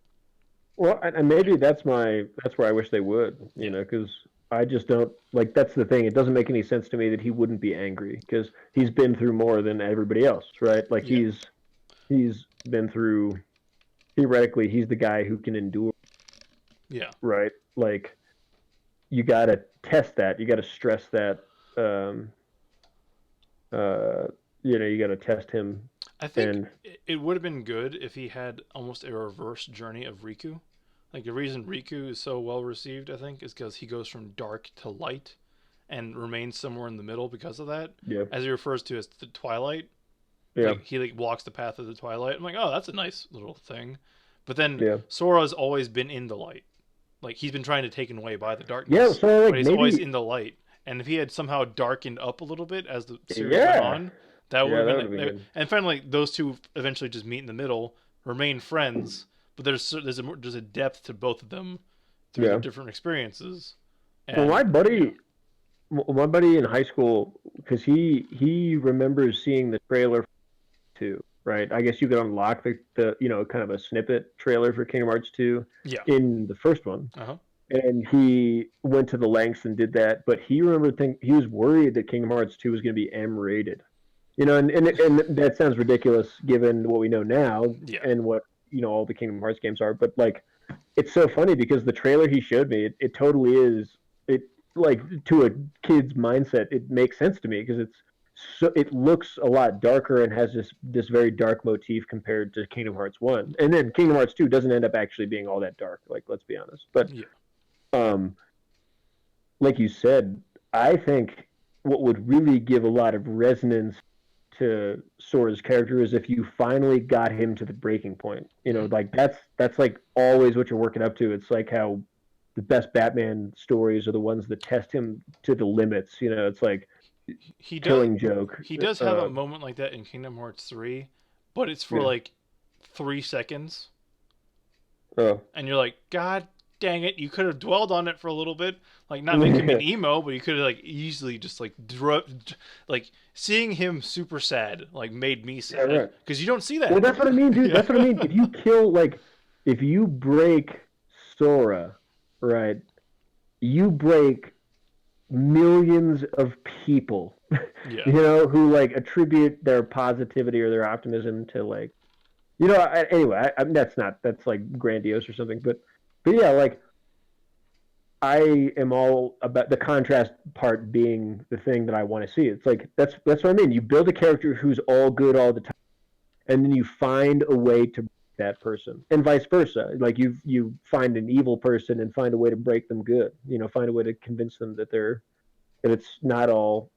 Well, and maybe that's where I wish they would, Yeah, because I just don't like. That's the thing. It doesn't make any sense to me that he wouldn't be angry because he's been through more than everybody else, right? Like yeah, he's been through. Theoretically, he's the guy who can endure, yeah. right? Like you got to test that. You got to stress that. Um, uh, you got to test him. I think And it would have been good if he had almost a reverse journey of Riku. Like the reason Riku is so well received, I think, is because he goes from dark to light and remains somewhere in the middle because of that. yeah, As he refers to as the Twilight, yeah, like he like walks the path of the Twilight. I'm like, oh, that's a nice little thing. But then Yeah. Sora's always been in the light. Like, he's been trying to taken away by the Yeah, darkness, so like but he's maybe always in the light. And if he had somehow darkened up a little bit as the series went yeah. on, that would Yeah, have that been, would've been good. and finally those two eventually just meet in the middle, remain friends, but there's a depth to both of them through their Yeah. different experiences. Well, And my buddy in high school, because he remembers seeing the trailer too, right? I guess you could unlock the kind of a snippet trailer for Kingdom Hearts 2 yeah, in the first one. uh-huh. And he went to the lengths and did that, but he he was worried that Kingdom Hearts 2 was going to be M rated. And that sounds ridiculous given what we know now Yeah. and what all the Kingdom Hearts games are. But like, it's so funny because the trailer he showed me, it totally is. It like to a kid's mindset, it makes sense to me because it looks a lot darker and has this very dark motif compared to Kingdom Hearts 1. And then Kingdom Hearts 2 doesn't end up actually being all that dark. Like, let's be honest. But Yeah. Like you said, I think what would really give a lot of resonance to Sora's character is if you finally got him to the breaking point. Like that's like always what you're working up to. It's like how the best Batman stories are the ones that test him to the limits. It's like He Killing does. Joke. He does have a moment like that in Kingdom Hearts 3, but it's for like 3 seconds. Oh. And you're like, God dang it, you could have dwelled on it for a little bit. Like, not make him an emo, but you could have like easily just like like seeing him super sad like made me sad because you don't see that. Well, that's what I mean, dude. That's what I mean. If you break Sora, right, you break millions of people, who like attribute their positivity or their optimism to like, anyway, that's like grandiose or something, but yeah, like I am all about the contrast part being the thing that I want to see. It's like that's what I mean. You build a character who's all good all the time, and then you find a way to break that person, and vice versa. Like you find an evil person and find a way to break them good. Find a way to convince them that it's not all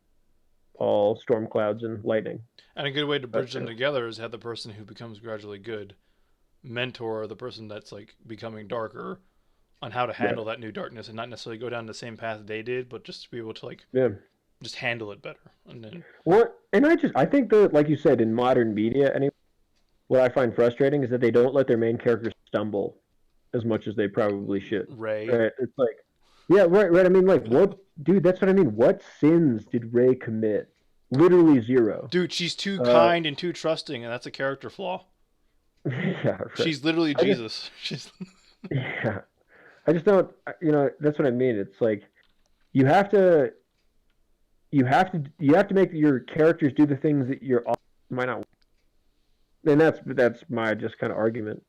storm clouds and lightning. And a good way to bridge them together is have the person who becomes gradually good mentor the person that's like becoming darker on how to handle that new darkness and not necessarily go down the same path they did, but just to be able to like just handle it better. And then I think that, like you said, in modern media, what I find frustrating is that they don't let their main characters stumble as much as they probably should. Ray. Right? It's like, yeah, right. I mean, like, what, dude? That's what I mean. What sins did Ray commit? Literally zero. Dude, she's too kind and too trusting, and that's a character flaw. Yeah, right. She's literally Jesus. Yeah. I just don't. That's what I mean. It's like you have to make your characters do the things that your audience might not. And that's my just kind of argument.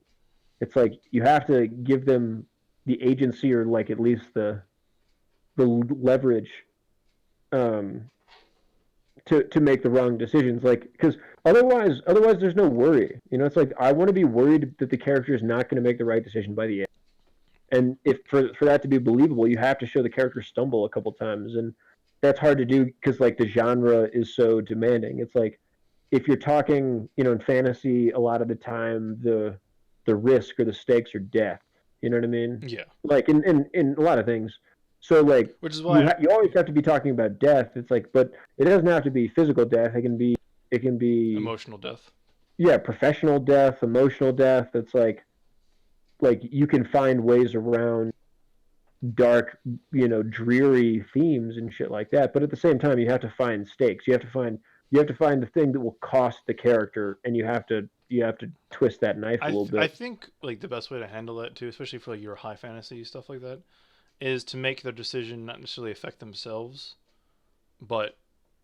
It's like you have to give them the agency or like at least the leverage to make the wrong decisions, like, because otherwise there's no worry. It's like I want to be worried that the character is not going to make the right decision by the end. And if for that to be believable, you have to show the character stumble a couple times, and that's hard to do because like the genre is so demanding. It's like if you're talking, in fantasy, a lot of the time the risk or the stakes are death. You know what I mean? Yeah. Like in a lot of things. So like, which is why you always have to be talking about death. It's like, but it doesn't have to be physical death. It can be emotional death. Yeah, professional death, emotional death. It's like you can find ways around dark, dreary themes and shit like that. But at the same time, you have to find stakes. You have to find the thing that will cost the character, and you have to twist that knife a little bit. I think like the best way to handle that too, especially for like your high fantasy stuff like that, is to make their decision not necessarily affect themselves, but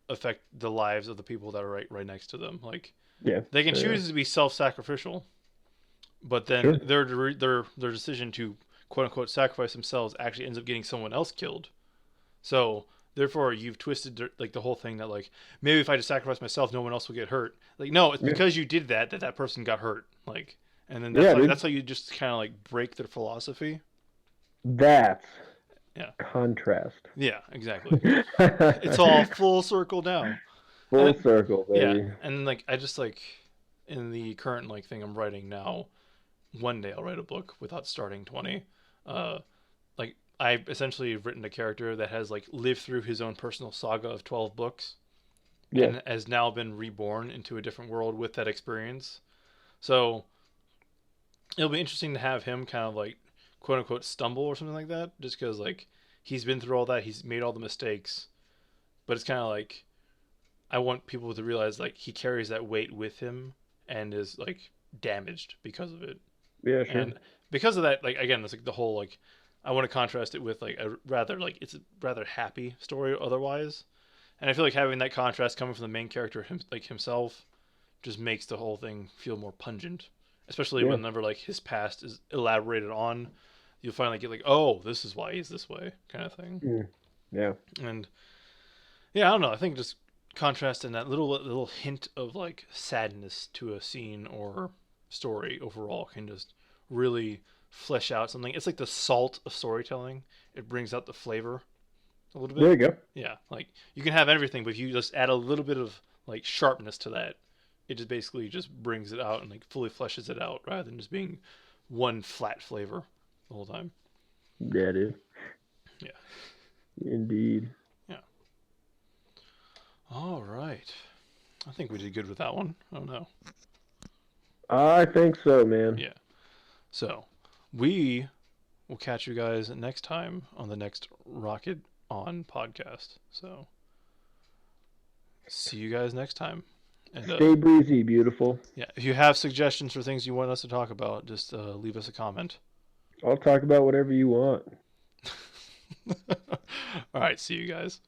affect the lives of the people that are right next to them. Like, they can choose to be self-sacrificial, but then their decision to quote unquote sacrifice themselves actually ends up getting someone else killed. So therefore, you've twisted like the whole thing that like maybe if I just sacrifice myself, no one else will get hurt. Like, no, it's because you did that person got hurt. Like, and then that's how you just kind of like break their philosophy. That's contrast. Yeah, exactly. It's all full circle now. Full circle, baby. Yeah, and like I just like in the current like thing I'm writing now, one day I'll write a book without starting 20. Like I've essentially written a character that has like lived through his own personal saga of 12 books Yeah. and has now been reborn into a different world with that experience. So it'll be interesting to have him kind of like quote unquote stumble or something like that, just because like he's been through all that, he's made all the mistakes, but it's kind of like I want people to realize like he carries that weight with him and is like damaged because of it. Yeah, sure. And because of that, like again, it's like the whole like I want to contrast it with like it's a rather happy story otherwise. And I feel like having that contrast coming from the main character himself just makes the whole thing feel more pungent. Especially Yeah. whenever like his past is elaborated on, you'll finally get like, oh, this is why he's this way, kind of thing. Yeah. And yeah, I don't know. I think just contrasting that little hint of like sadness to a scene or story overall can just really flesh out something. It's like the salt of storytelling. It brings out the flavor a little There bit. you go. Yeah, like you can have everything, but if you just add a little bit of like sharpness to that, it just basically just brings it out and like fully fleshes it out rather than just being one flat flavor the whole time. Yeah, dude. Yeah. Indeed. Yeah. All right. I think we did good with that one. I don't know. I think so, man. Yeah. So we will catch you guys next time on the next Rocket On podcast. So see you guys next time. And Stay breezy, beautiful. yeah, if you have suggestions for things you want us to talk about, just leave us a comment. I'll talk about whatever you want. All right, see you guys.